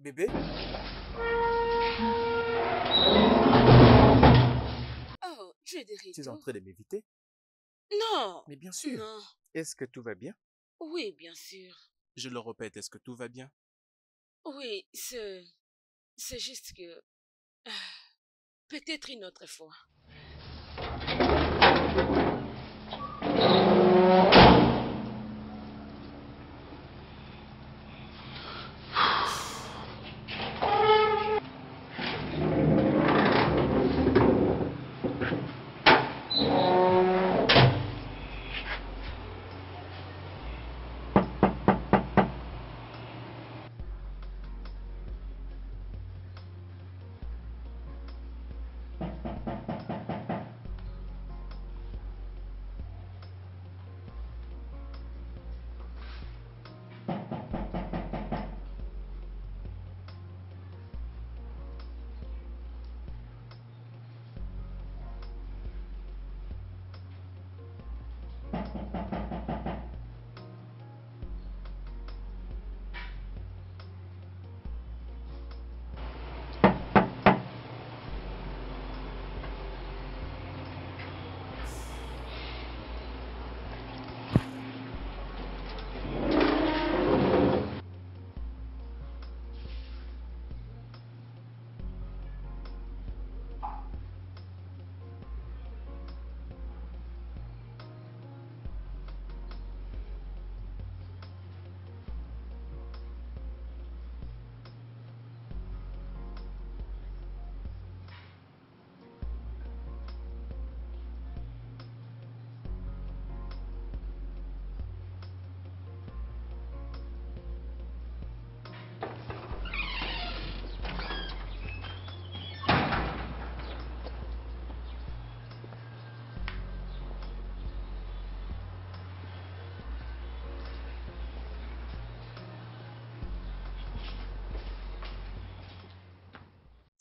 Bébé? Oh, Dieu de Tu es en retour. train de m'éviter? Non, Mais bien sûr. non. Est-ce que tout va bien? Oui, bien sûr. Je le répète, est-ce que tout va bien? Oui, c'est juste que ah, peut-être une autre fois.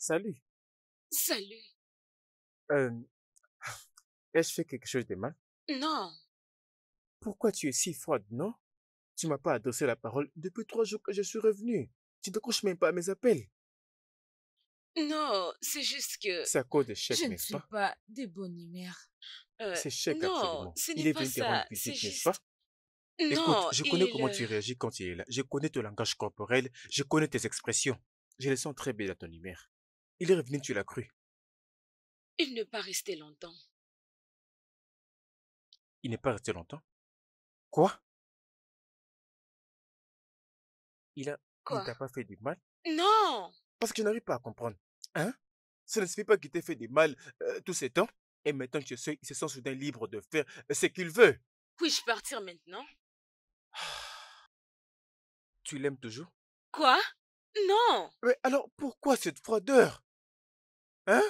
Salut. Salut. Euh, Ai-je fait quelque chose de mal? Non, Pourquoi tu es si froide, non? Tu m'as pas adressé la parole depuis 3 jours que je suis revenu. Tu ne couches même pas à mes appels. non, c'est juste que C'est à cause de Chèque, je ne n'est-ce suis pas? pas de bonne humeur. C'est Chèque, Non, absolument. ce Il n'est est pas venu te rendre ça, c'est visite, n'est-ce pas? juste... Écoute, Non, je connais comment tu réagis quand il est là. Je connais ton langage corporel. Je connais tes expressions. Je les sens très bien à ton humeur. Il est revenu, tu l'as cru. il ne pas resté longtemps. Il n'est pas resté longtemps. Quoi? Il ne Quoi? t'a pas fait du mal? Non, Parce que je n'arrive pas à comprendre. Hein? Ce ne signifie pas qu'il t'ait fait du mal tous ces temps. Et maintenant, il se sent soudain libre de faire ce qu'il veut. puis-je partir maintenant? Tu l'aimes toujours? Quoi? Non, Mais alors, pourquoi cette froideur? Hein?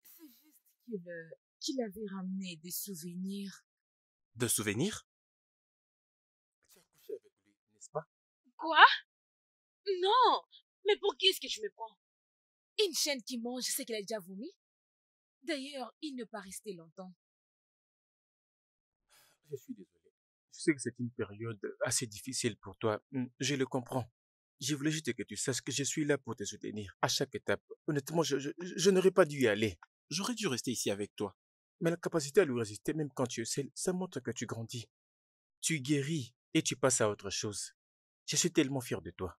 c'est juste qu'il avait ramené des souvenirs. De souvenirs? Tu as couché avec lui, n'est-ce pas? Quoi? Non, mais pour qui est-ce que tu me prends? Une chaîne qui mange, c'est qu'elle a déjà vomi? D'ailleurs, il ne pas resté longtemps. Je suis désolé. Je sais que c'est une période assez difficile pour toi. Je le comprends. Je voulais juste que tu saches que je suis là pour te soutenir à chaque étape. Honnêtement, je n'aurais pas dû y aller. J'aurais dû rester ici avec toi. Mais la capacité à lui résister, même quand tu es seul, ça montre que tu grandis. Tu guéris et tu passes à autre chose. Je suis tellement fier de toi.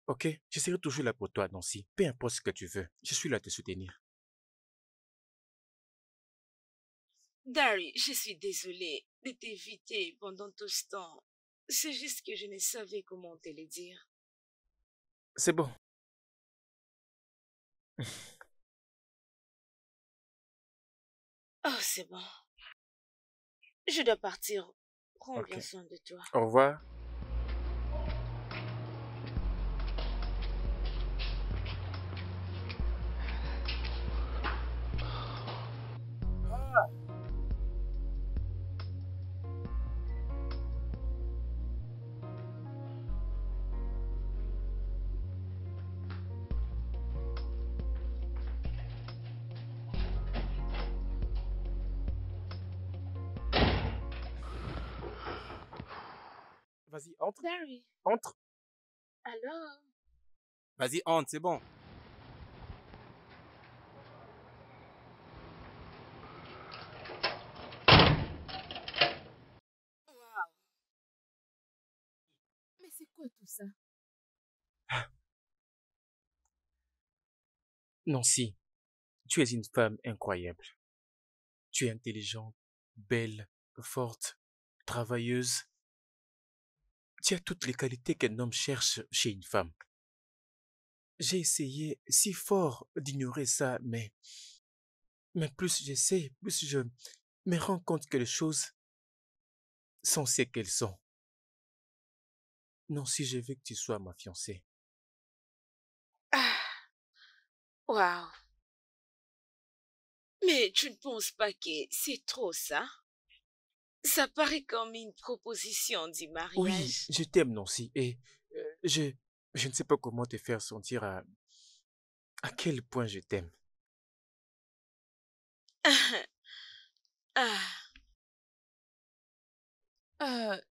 Ok? Je serai toujours là pour toi, Nancy. Peu importe ce que tu veux. Je suis là à te soutenir. Dari, je suis désolée de t'éviter pendant tout ce temps. C'est juste que je ne savais comment te le dire. C'est bon. Oh, c'est bon. Je dois partir. Prends Ok. bien soin de toi. Au revoir. Vas-y, entre. Dari, Entre. alors? Vas-y, entre, c'est bon. Wow. Mais c'est quoi tout ça? Nancy, tu es une femme incroyable. Tu es intelligente, belle, forte, travailleuse. Tu as toutes les qualités qu'un homme cherche chez une femme. J'ai essayé si fort d'ignorer ça, mais plus j'essaie, plus je me rends compte que les choses sont ce qu'elles sont. Nancy, je veux que tu sois ma fiancée. Ah, wow. Mais tu ne penses pas que c'est trop ça? Ça paraît comme une proposition du Oui, mariage. je t'aime, Nancy, et je ne sais pas comment te faire sentir à quel point je t'aime.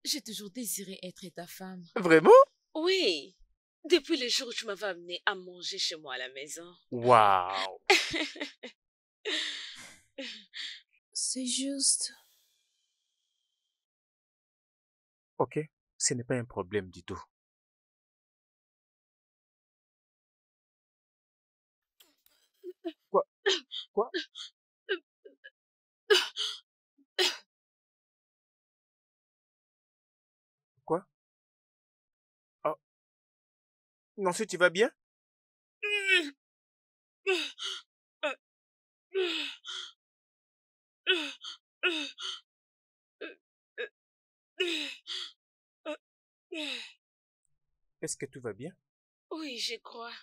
J'ai toujours désiré être ta femme. Vraiment? Oui, depuis le jour où tu m'avais amené à manger chez moi à la maison. Waouh! C'est juste. Ok, ce n'est pas un problème du tout. Quoi? Quoi? Quoi? Oh, Nancy, tu vas bien? Est-ce que tout va bien? Oui, je crois.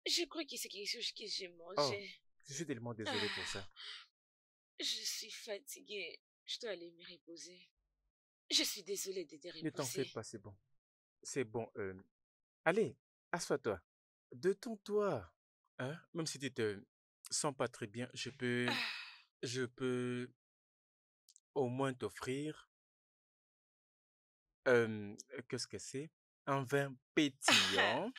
Je crois que c'est quelque chose que j'ai Oh, mangé. je suis tellement désolé pour ça. Je suis fatiguée. Je dois aller me reposer. Je suis désolée de te Ne t'en fais repousser. pas, c'est bon. C'est bon. Allez, assois-toi. Détends-toi. Hein? Même si tu te sens pas très bien, je peux au moins t'offrir, qu'est-ce que c'est? Un vin pétillant.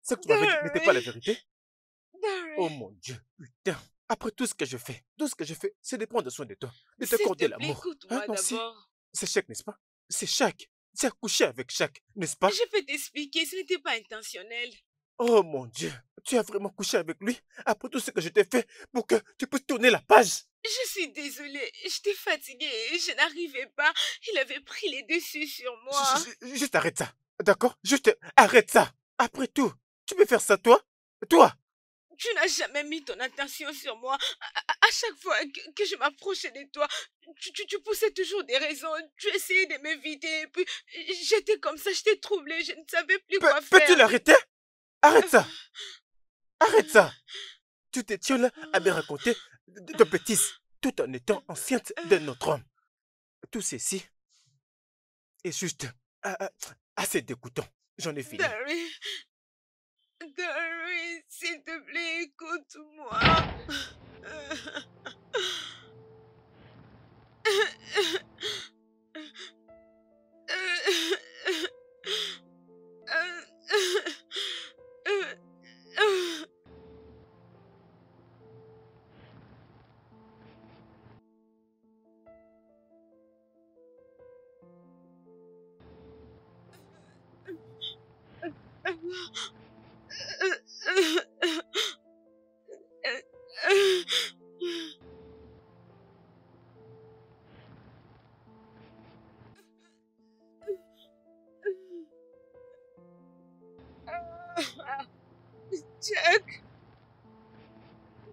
Ce que tu m'avais dit n'était pas la vérité? Oh mon Dieu, putain. Après tout ce que je fais, c'est de prendre soin de toi, de S'il te t'accorder plaît, l'amour. écoute-moi Non, si. d'abord. C'est Shaq, n'est-ce pas? C'est Shaq. Tu as couché avec Shaq, n'est-ce pas? Je peux t'expliquer, ce n'était pas intentionnel. Oh mon Dieu, tu as vraiment couché avec lui après tout ce que je t'ai fait pour que tu puisses tourner la page. Je suis désolée, j'étais fatiguée et je n'arrivais pas. Il avait pris les dessus sur moi. Juste arrête ça, d'accord? Juste arrête ça. Après tout, tu peux faire ça toi? Toi? Tu n'as jamais mis ton attention sur moi. À chaque fois que je m'approchais de toi, tu poussais toujours des raisons. Tu essayais de m'éviter. Et puis, j'étais comme ça, j'étais troublée. Je ne savais plus quoi Peux-tu faire. l'arrêter? Arrête ça. Arrête ça. Tu t'étais là à me raconter de bêtises tout en étant enceinte d'un autre homme. Tout ceci est juste assez dégoûtant. J'en ai fini. Darry, s'il te plaît, écoute-moi.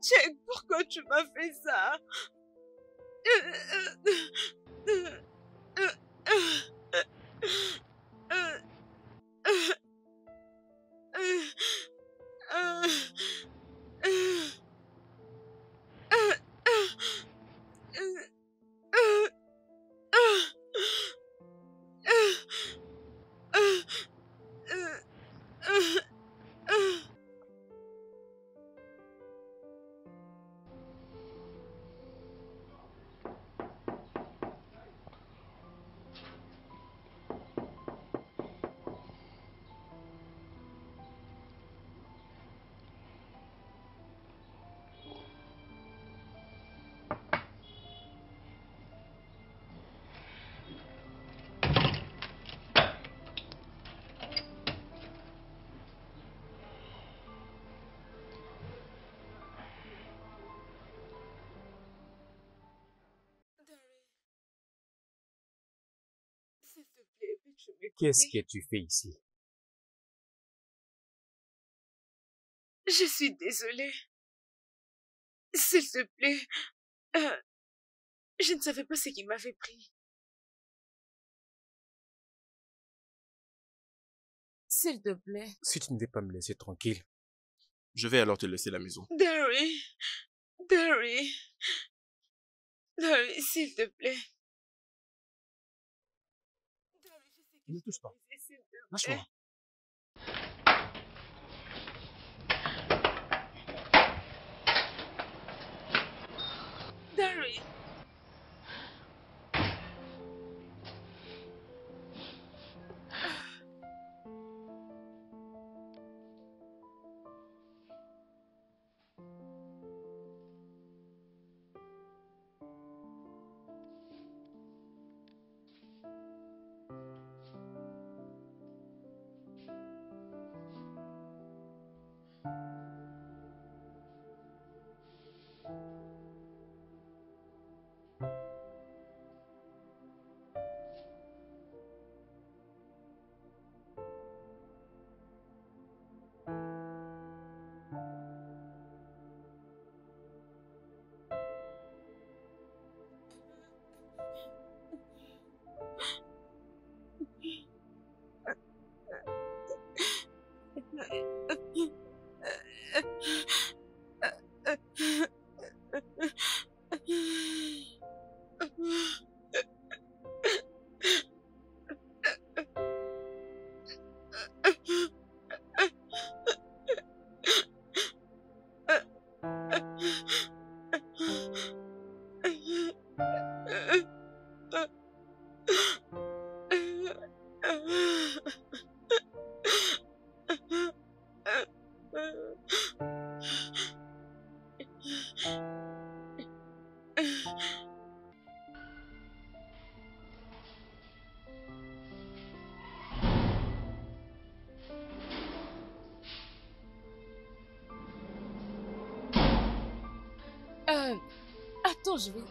Jack, pourquoi tu m'as fait ça? je m'écoutais. Qu'est-ce que tu fais ici? Je suis désolée. S'il te plaît, je ne savais pas ce qui m'avait pris. S'il te plaît. Si tu ne veux pas me laisser tranquille, Je vais alors te laisser la maison. Derry, s'il te plaît. Derry, je sais que ne touche pas. s'il te plaît. Lâche-moi. Derry. Attends, je vais...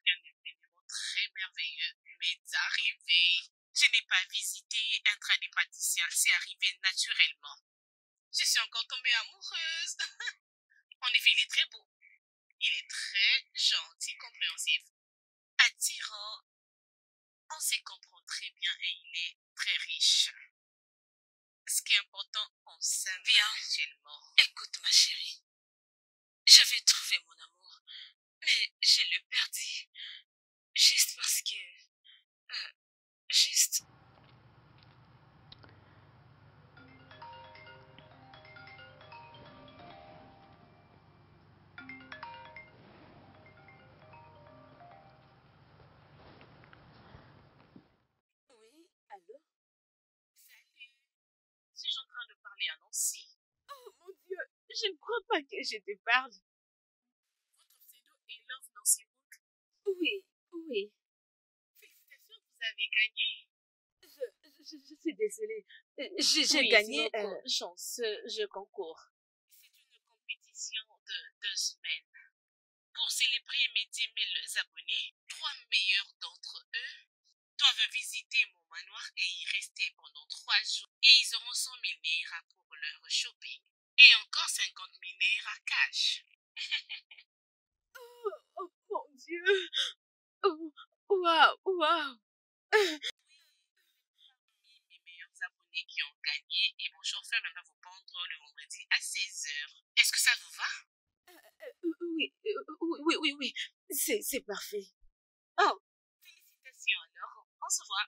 Un événement très merveilleux m'est arrivé. Je n'ai pas visité un tradipraticien, c'est arrivé naturellement. Je suis encore tombée amoureuse. En effet, il est très beau. Il est très gentil, compréhensif, attirant. On se comprend très bien et il est très riche. Ce qui est important, on s'aime mutuellement. Écoute, ma chérie. J'avais trouvé mon amour, mais je l'ai perdu. Juste parce que... juste... Oui, allô? Salut. Suis-je en train de parler à Nancy? Oh mon Dieu, je ne crois pas que je te parle. Votre pseudo est Love Nancy Wood. Oui. Félicitations, vous avez gagné. Je suis désolée. J'ai Oui, gagné... c'est notre chance, je concours. C'est une compétition de 2 semaines. Pour célébrer mes 10 000 abonnés, 3 meilleurs d'entre eux doivent visiter mon manoir et y rester pendant 3 jours. Et ils auront 100 000 naira pour leur shopping. Et encore 50 000 naira cash. Oh mon Dieu. Oh, waouh. Mes meilleurs abonnés qui ont gagné et mon chauffeur viendra vous prendre le vendredi à 16 h. Est-ce que ça vous va? Oui. C'est parfait. Oh, félicitations alors. On se voit.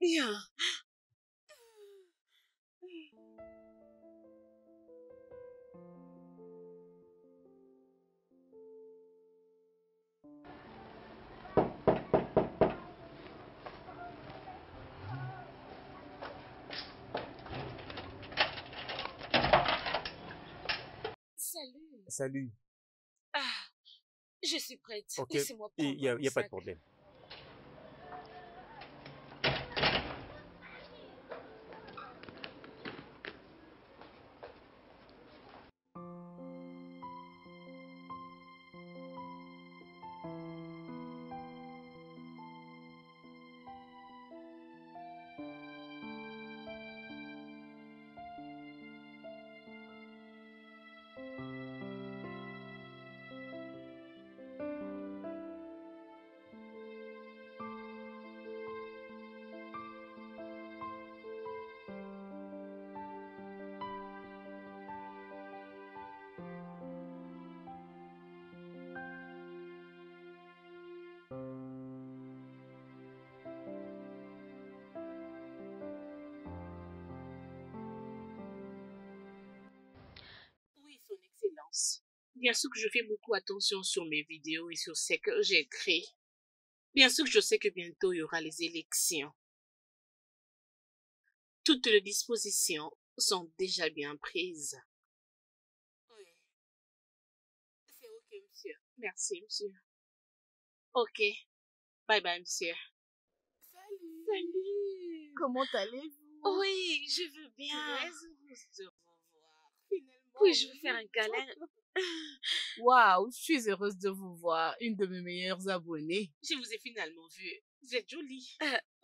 Bien. Salut. Salut. Ah, je suis prête. Ok, Laissez-moi il prendre n'y a, mon y a pas de sac. problème. Oui, Son Excellence. Bien sûr que je fais beaucoup attention sur mes vidéos et sur ce que j'écris. Bien sûr que je sais que bientôt il y aura les élections. Toutes les dispositions sont déjà bien prises. Oui. C'est ok, monsieur. Merci, monsieur. Ok. Bye bye, monsieur. Salut. Salut. Comment allez-vous? Oui, je veux bien. Très heureuse de vous voir. Finalement. Puis-je vous faire un câlin? Waouh, je suis heureuse de vous voir, une de mes meilleures abonnées. Je vous ai finalement vu. Vous êtes jolie.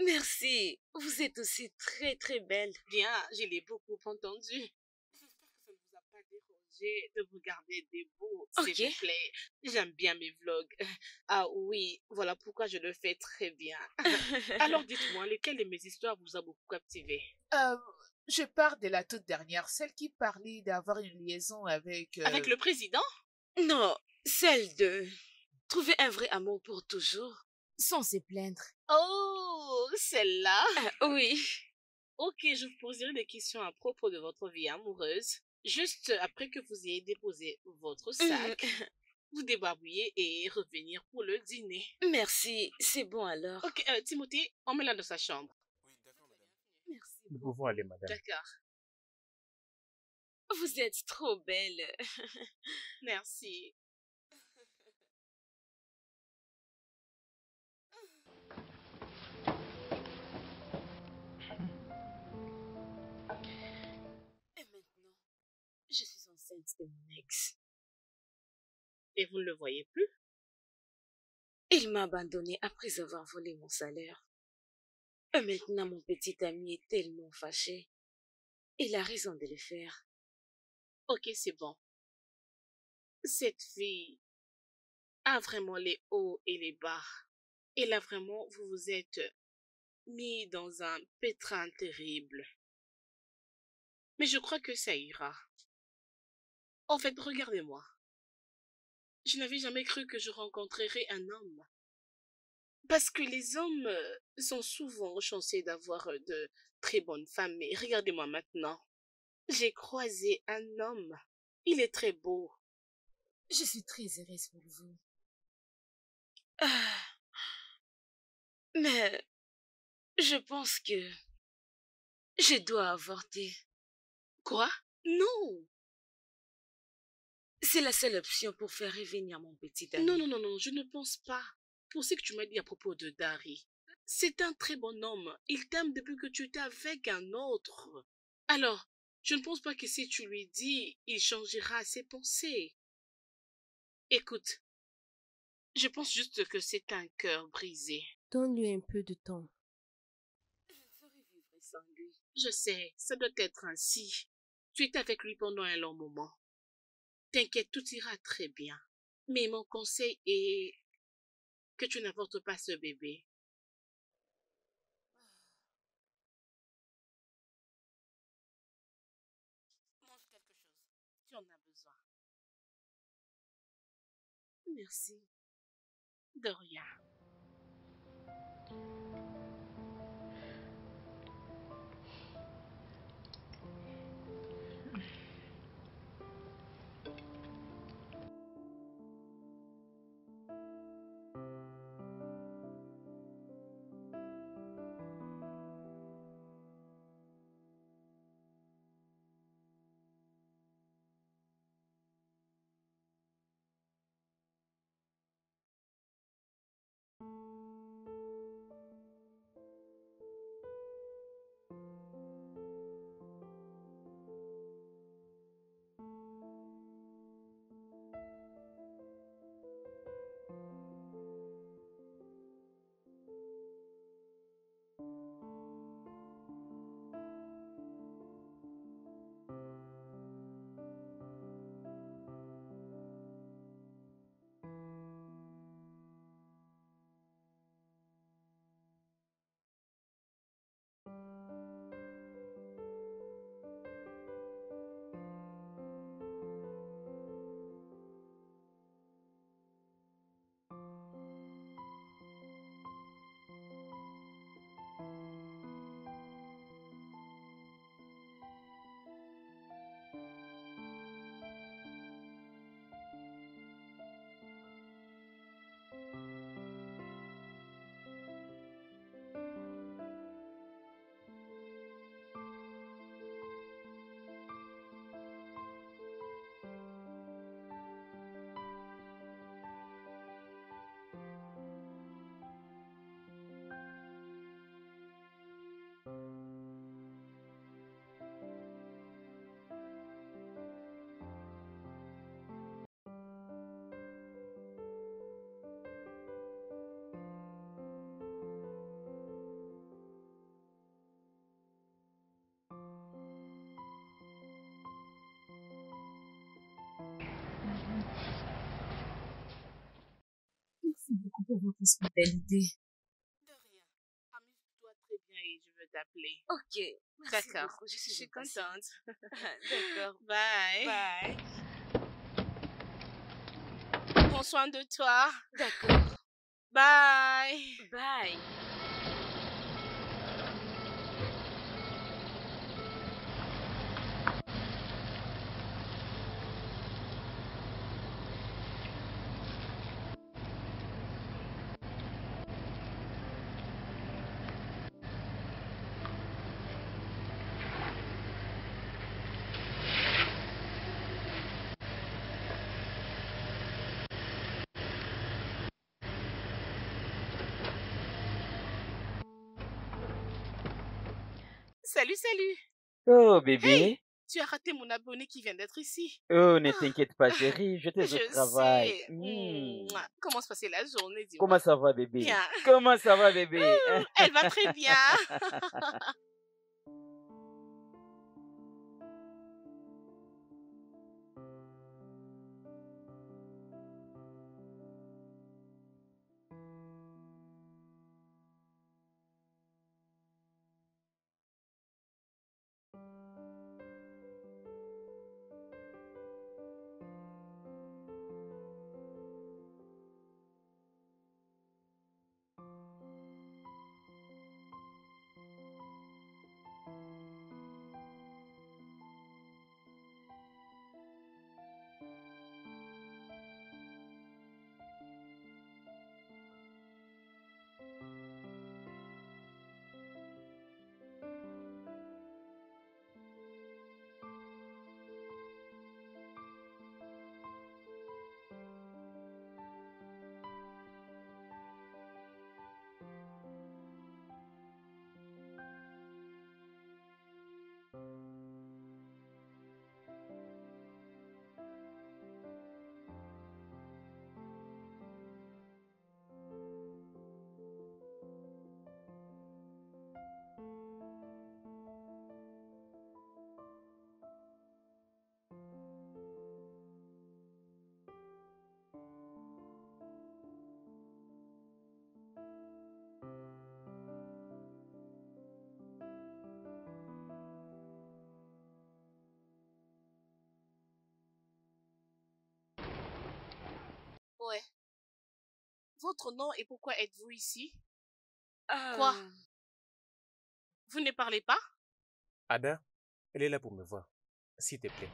Merci. Vous êtes aussi très très belle. Bien, je l'ai beaucoup entendu. J'espère que ça ne vous a pas dérangé de regarder des beaux, s'il Ok. vous plaît. J'aime bien mes vlogs. Ah oui, voilà pourquoi je le fais très bien. Alors dites-moi, lequel de mes histoires vous a beaucoup captivé? Je pars de la toute dernière, celle qui parlait d'avoir une liaison avec... Avec le président? Non, celle de trouver un vrai amour pour toujours. Sans se plaindre. Oh, celle-là. Oui. Ok, je vous poserai des questions à propos de votre vie amoureuse. Juste après que vous ayez déposé votre sac, vous débarbouiller et revenir pour le dîner. Merci, c'est bon alors. Ok, Timothée, emmène-la dans sa chambre. Oui, d'accord, madame. Merci. Nous pouvons aller, madame. D'accord, Vous êtes trop belle. merci. Et maintenant, je suis enceinte de mon ex. Et vous ne le voyez plus? Il m'a abandonnée après avoir volé mon salaire. Et maintenant, mon petit ami est tellement fâché. Il a raison de le faire. Ok, c'est bon. Cette fille a vraiment les hauts et les bas. Et là, vraiment, vous vous êtes mis dans un pétrin terrible. Mais je crois que ça ira. En fait, regardez-moi. Je n'avais jamais cru que je rencontrerais un homme. Parce que les hommes sont souvent chanceux d'avoir de très bonnes femmes. Mais regardez-moi maintenant. J'ai croisé un homme. Il est très beau. Je suis très heureuse pour vous. Ah, mais je pense que je dois avorter. Quoi? Non. C'est la seule option pour faire revenir mon petit ami. Non, non, non, non, je ne pense pas. Pour ce que tu m'as dit à propos de Dari, c'est un très bon homme. Il t'aime depuis que tu étais avec un autre. Alors, je ne pense pas que si tu lui dis, il changera ses pensées. Écoute, je pense juste que c'est un cœur brisé. Donne-lui un peu de temps. Je ne saurais vivre sans lui. Je sais, ça doit être ainsi. Tu étais avec lui pendant un long moment. T'inquiète, tout ira très bien. Mais mon conseil est que tu n'avortes pas ce bébé. Mange quelque chose. Tu en as besoin. Merci. De rien. pour votre hospitalité. De rien. Amuse-toi très bien et je vais t'appeler. Ok, merci D'accord. beaucoup, je Je suis suis impatiente. contente. D'accord, Bye. bye. Prends soin de toi. D'accord, Bye. bye. Salut, salut. Oh, bébé. Tu as raté mon abonné qui vient d'être ici. Oh, ne t'inquiète pas, chérie, j'étais au Je travail. sais. Mouah. Comment se passait la journée, dis-moi? Comment ça va, bébé? Bien. Comment ça va, bébé? Elle va très bien. Ouais. Votre nom et pourquoi êtes-vous ici? Quoi? Vous ne parlez pas? Ada, elle est là pour me voir. S'il te plaît.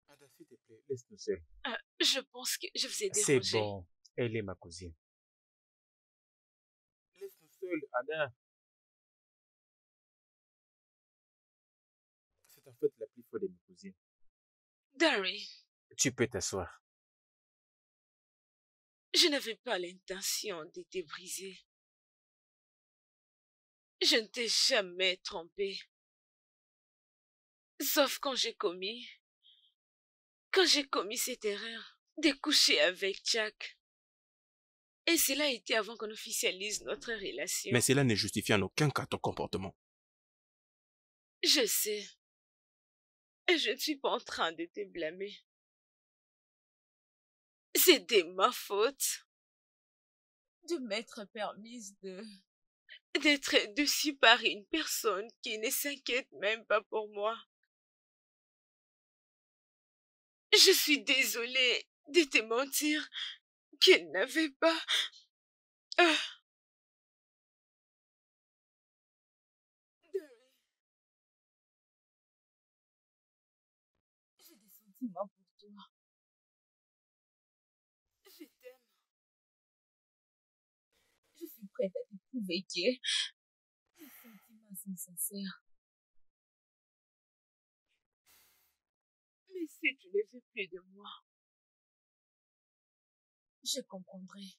Ada, s'il te plaît, laisse-nous seul. Je pense que je vous ai C'est dérangé. bon, elle est ma cousine. Laisse-nous seul, Ada. C'est en fait la plus forte de mes cousines. Darry, Tu peux t'asseoir. je n'avais pas l'intention de te briser. Je ne t'ai jamais trompé. Sauf quand j'ai commis cette erreur de coucher avec Jack. Et cela a été avant qu'on officialise notre relation. Mais cela ne justifie en aucun cas ton comportement. Je sais. Et je ne suis pas en train de te blâmer. C'est de ma faute de m'être permise d'être dessus par une personne qui ne s'inquiète même pas pour moi. Je suis désolée de te mentir qu'elle n'avait pas... Ah. J'ai des sentiments pour toi. Je t'aime. Je suis prête à te prouver que tes sentiments sont sincères. Mais si tu ne veux plus de moi, je comprendrai.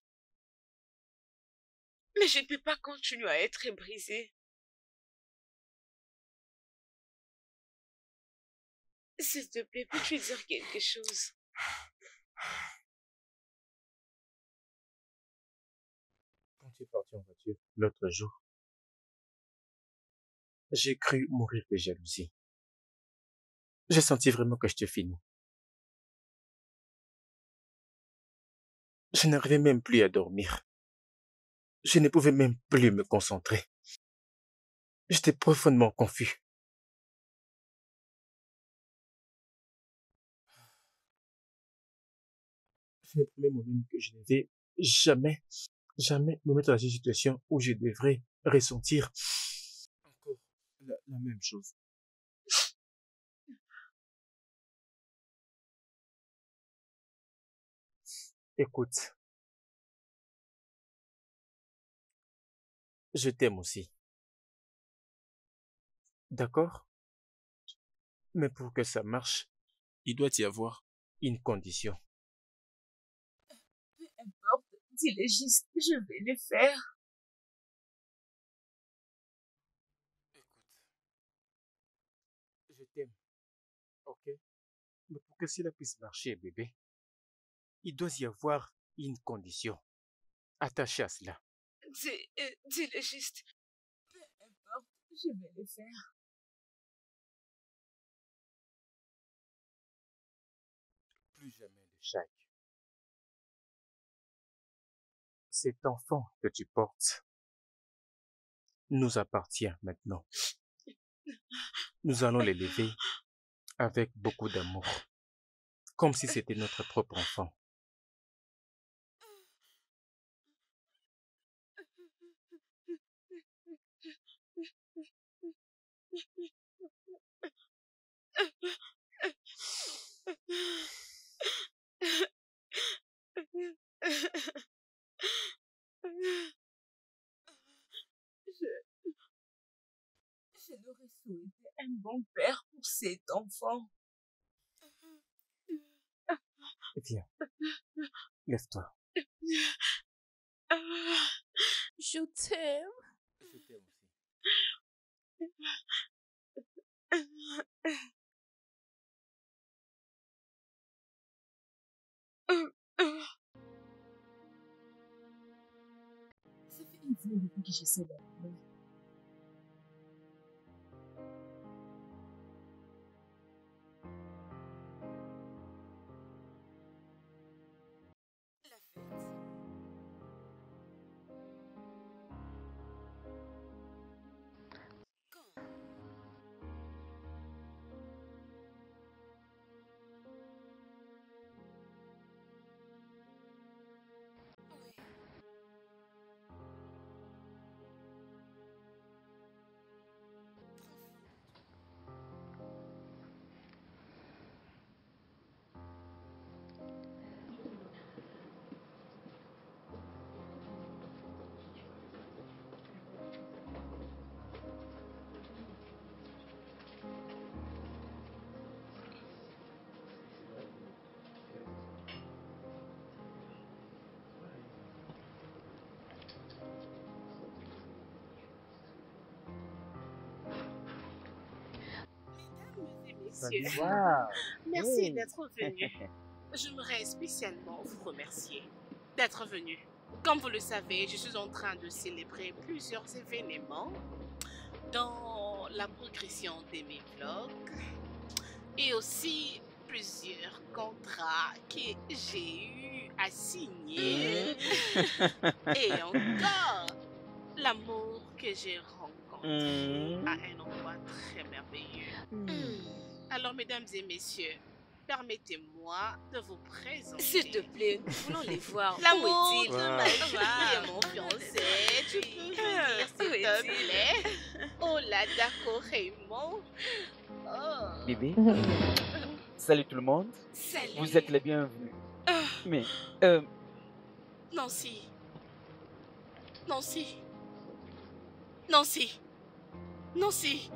Mais je ne peux pas continuer à être brisée. S'il te plaît, peux-tu dire quelque chose? parti en voiture l'autre jour, j'ai cru mourir de jalousie. J'ai senti vraiment que j'étais fini. Je n'arrivais même plus à dormir. Je ne pouvais même plus me concentrer. J'étais profondément confus. Je me promets moi-même que je ne vais jamais me mettre dans une situation où je devrais ressentir encore la même chose. Écoute, je t'aime aussi, d'accord? Mais pour que ça marche, Il doit y avoir. une condition. Peu importe, dis-le juste, je vais le faire. Je t'aime, ok? Mais pour que cela puisse marcher, bébé, il doit y avoir une condition attachée à cela. Dis-le juste. Peu importe, je vais le faire. Plus jamais de chèque. Cet enfant que tu portes nous appartient maintenant. Nous allons l'élever avec beaucoup d'amour, comme si c'était notre propre enfant. Je l'aurais souhaité un bon père pour cet enfant. Viens, lève-toi. Je t'aime. Je t'aime aussi. Ça fait une semaine depuis que j'essaie d'appeler. La fête. Quand? Oui. Mesdames et Salut. messieurs, Waouh! merci Hey. d'être venus. J'aimerais spécialement vous remercier d'être venus. Comme vous le savez, je suis en train de célébrer plusieurs événements dans la progression de mes vlogs et aussi plusieurs contrats que j'ai eu à signer et encore l'amour que j'ai rencontré à un endroit très merveilleux. Alors, mesdames et messieurs, permettez-moi de vous présenter S'il te plaît, nous voulons les voir. l'amour Où est-il? de ma vie et mon fiancé. Tu peux venir, s'il Où te est-il? plaît. Oh là, d'accord, Raymond. Oh. Bébé, salut tout le monde. Salut. Vous êtes les bienvenus. Ah, Mais, Nancy. Nancy. Nancy. Nancy.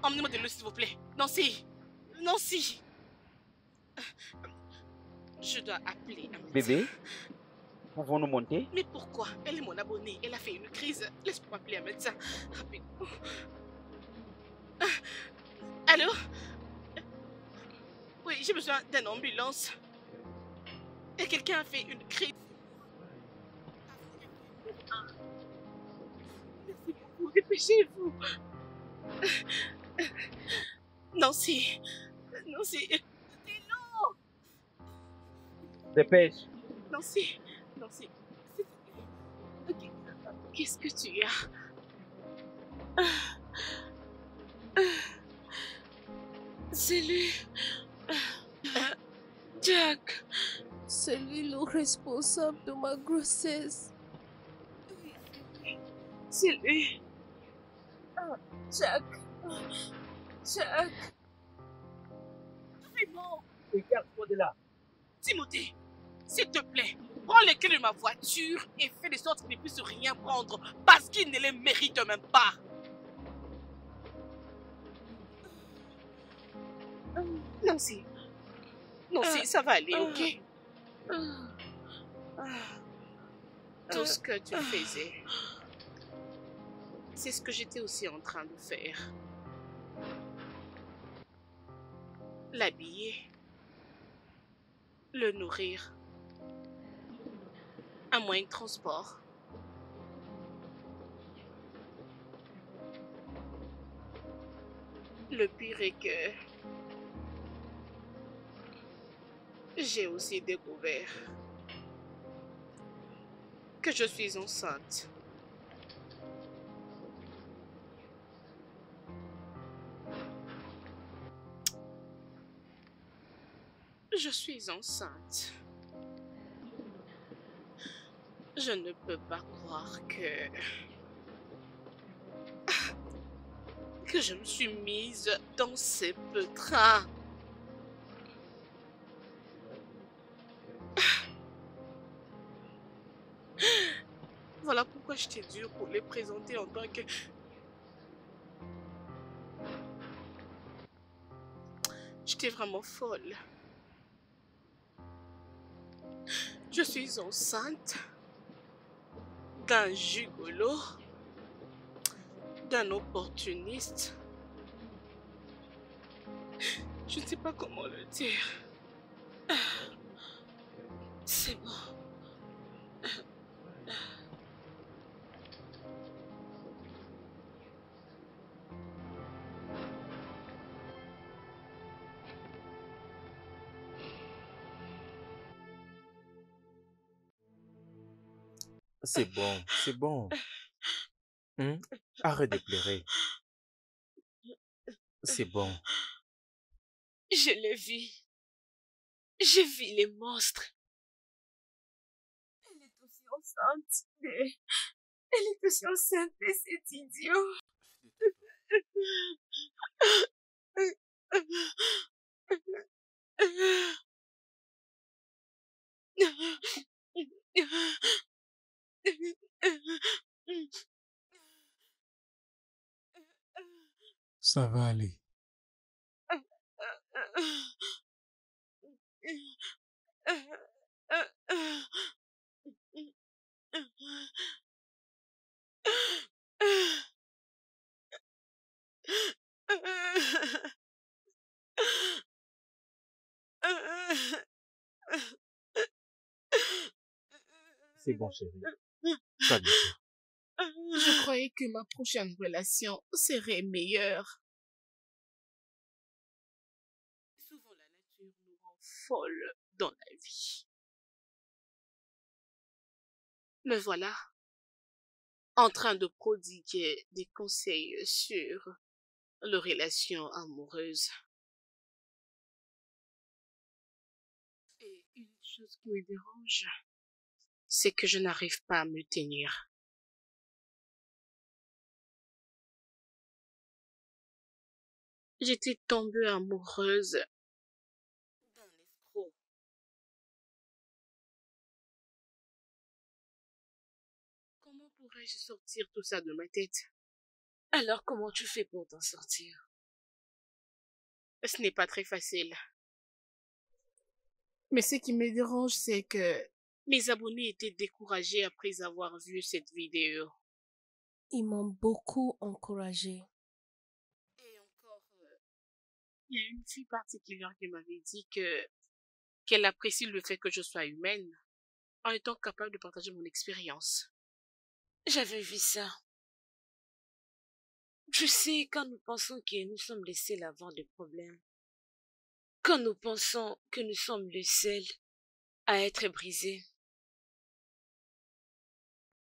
Emmenez-moi de l'eau, s'il vous plaît. Nancy. Nancy. Je dois appeler un médecin. bébé, pouvons-nous monter? Mais pourquoi? Elle est mon abonnée. Elle a fait une crise. Laisse-moi appeler un médecin. Rapidement. Allô? Oui, j'ai besoin d'une ambulance. Et quelqu'un a fait une crise. Merci beaucoup, dépêchez-vous. Nancy, Nancy, Dépêche. Nancy, Nancy, s'il te plaît. Qu'est-ce que tu as? C'est lui. Jack. C'est lui le responsable de ma grossesse. C'est lui. Jack. Jack. Vraiment, Écarte-toi de là. Timothée, s'il te plaît, prends les clés de ma voiture et fais de sorte qu'il ne puisse rien prendre parce qu'il ne les mérite même pas. Nancy, Nancy, ça va aller, ok? Tout ce que tu faisais, c'est ce que j'étais aussi en train de faire. L'habiller, le nourrir, un moyen de transport. Le pire est que j'ai aussi découvert que je suis enceinte. Je suis enceinte. Je ne peux pas croire que je me suis mise dans ces pétrins. Voilà pourquoi j'étais dure pour les présenter en tant que... J'étais vraiment folle. Je suis enceinte d'un gigolo, d'un opportuniste. Je ne sais pas comment le dire. C'est bon. C'est bon, c'est bon. Arrête de pleurer. C'est bon. Je l'ai vu. J'ai vu les monstres. Elle est aussi enceinte. Elle est aussi enceinte de cet idiot. Ça va aller. C'est bon, chérie. Calme-toi. Je croyais que ma prochaine relation serait meilleure. Souvent, la nature nous rend folles dans la vie. Me voilà en train de prodiguer des conseils sur les relations amoureuses. Et une chose qui me dérange, c'est que je n'arrive pas à me tenir. J'étais tombée amoureuse d'un escroc. Comment pourrais-je sortir tout ça de ma tête? Alors comment tu fais pour t'en sortir? Ce n'est pas très facile. Mais ce qui me dérange, c'est que mes abonnés étaient découragés après avoir vu cette vidéo. Ils m'ont beaucoup encouragée. Et encore, il y a une fille particulière qui m'avait dit qu'elle apprécie le fait que je sois humaine en étant capable de partager mon expérience. J'avais vu ça. Tu sais, quand nous pensons que nous sommes les seuls à avoir des problèmes, quand nous pensons que nous sommes les seuls à être brisés,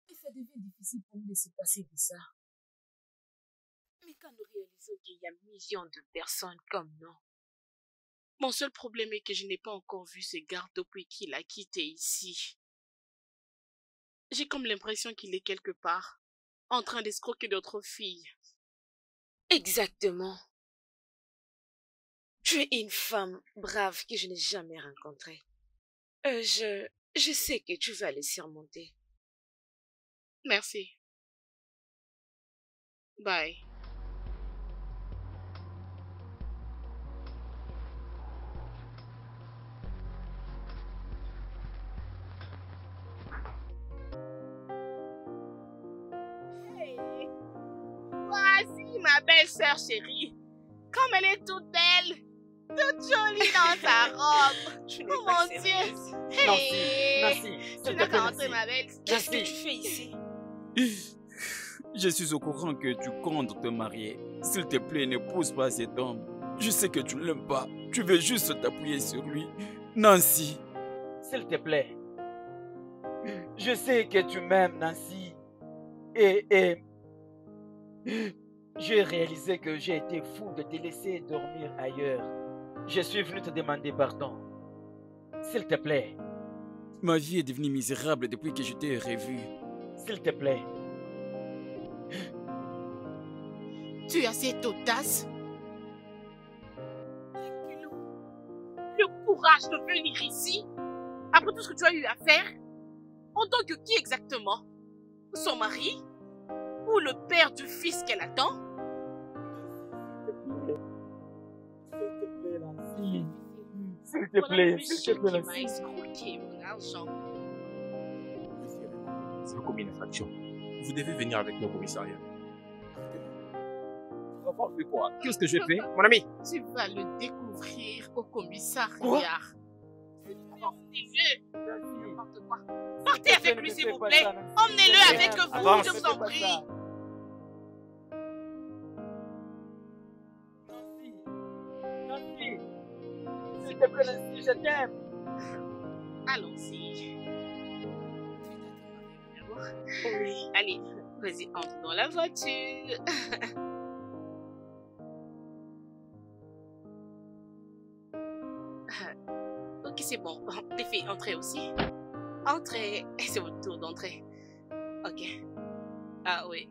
et ça devient difficile pour nous de se passer de ça. Mais quand nous réalisons qu'il y a millions de personnes comme nous, Mon seul problème est que je n'ai pas encore vu ce garde depuis qu'il a quitté ici. J'ai comme l'impression qu'il est quelque part, en train d'escroquer d'autres filles. exactement. Tu es une femme brave que je n'ai jamais rencontrée. Je sais que tu vas le surmonter. Merci. Bye. Hey, voici ma belle-sœur chérie. Comme elle est toute belle, toute jolie dans sa robe. Tu Oh mon Dieu. Hey, Nancy, tu n'as qu'à entrer, ma belle. Qu'est-ce que tu fais ici? Je suis au courant que tu comptes te marier. S'il te plaît, n'épouse pas cet homme. Je sais que tu ne l'aimes pas. Tu veux juste t'appuyer sur lui. Nancy. S'il te plaît. Je sais que tu m'aimes, Nancy. Et j'ai réalisé que j'ai été fou de te laisser dormir ailleurs. Je suis venu te demander pardon. S'il te plaît. Ma vie est devenue misérable depuis que je t'ai revu. S'il te plaît. Tu es assez audace. Le courage de venir ici, après tout ce que tu as eu à faire, en tant que qui exactement? Son mari? Ou le père du fils qu'elle attend? S'il te plaît, S'il te plaît, qui m'a escroqué mon argent. C'est comme une infraction. Vous devez venir avec nous au commissariat. Enfant, fais quoi? Qu'est-ce que j'ai fait? Mon ami, Tu vas le découvrir au commissariat. Quoi? Sortez-le. N'importe quoi. Partez avec lui, s'il vous plaît. Emmenez-le avec vous, Avance. je vous en prie. Nancy, s'il te plaît, Nancy, je t'aime. Allons-y. Oui. Allez, vas-y, entre dans la voiture. Ok, c'est bon. Les filles, entrez aussi. Entrez. C'est votre tour d'entrer. Ok. Ah oui.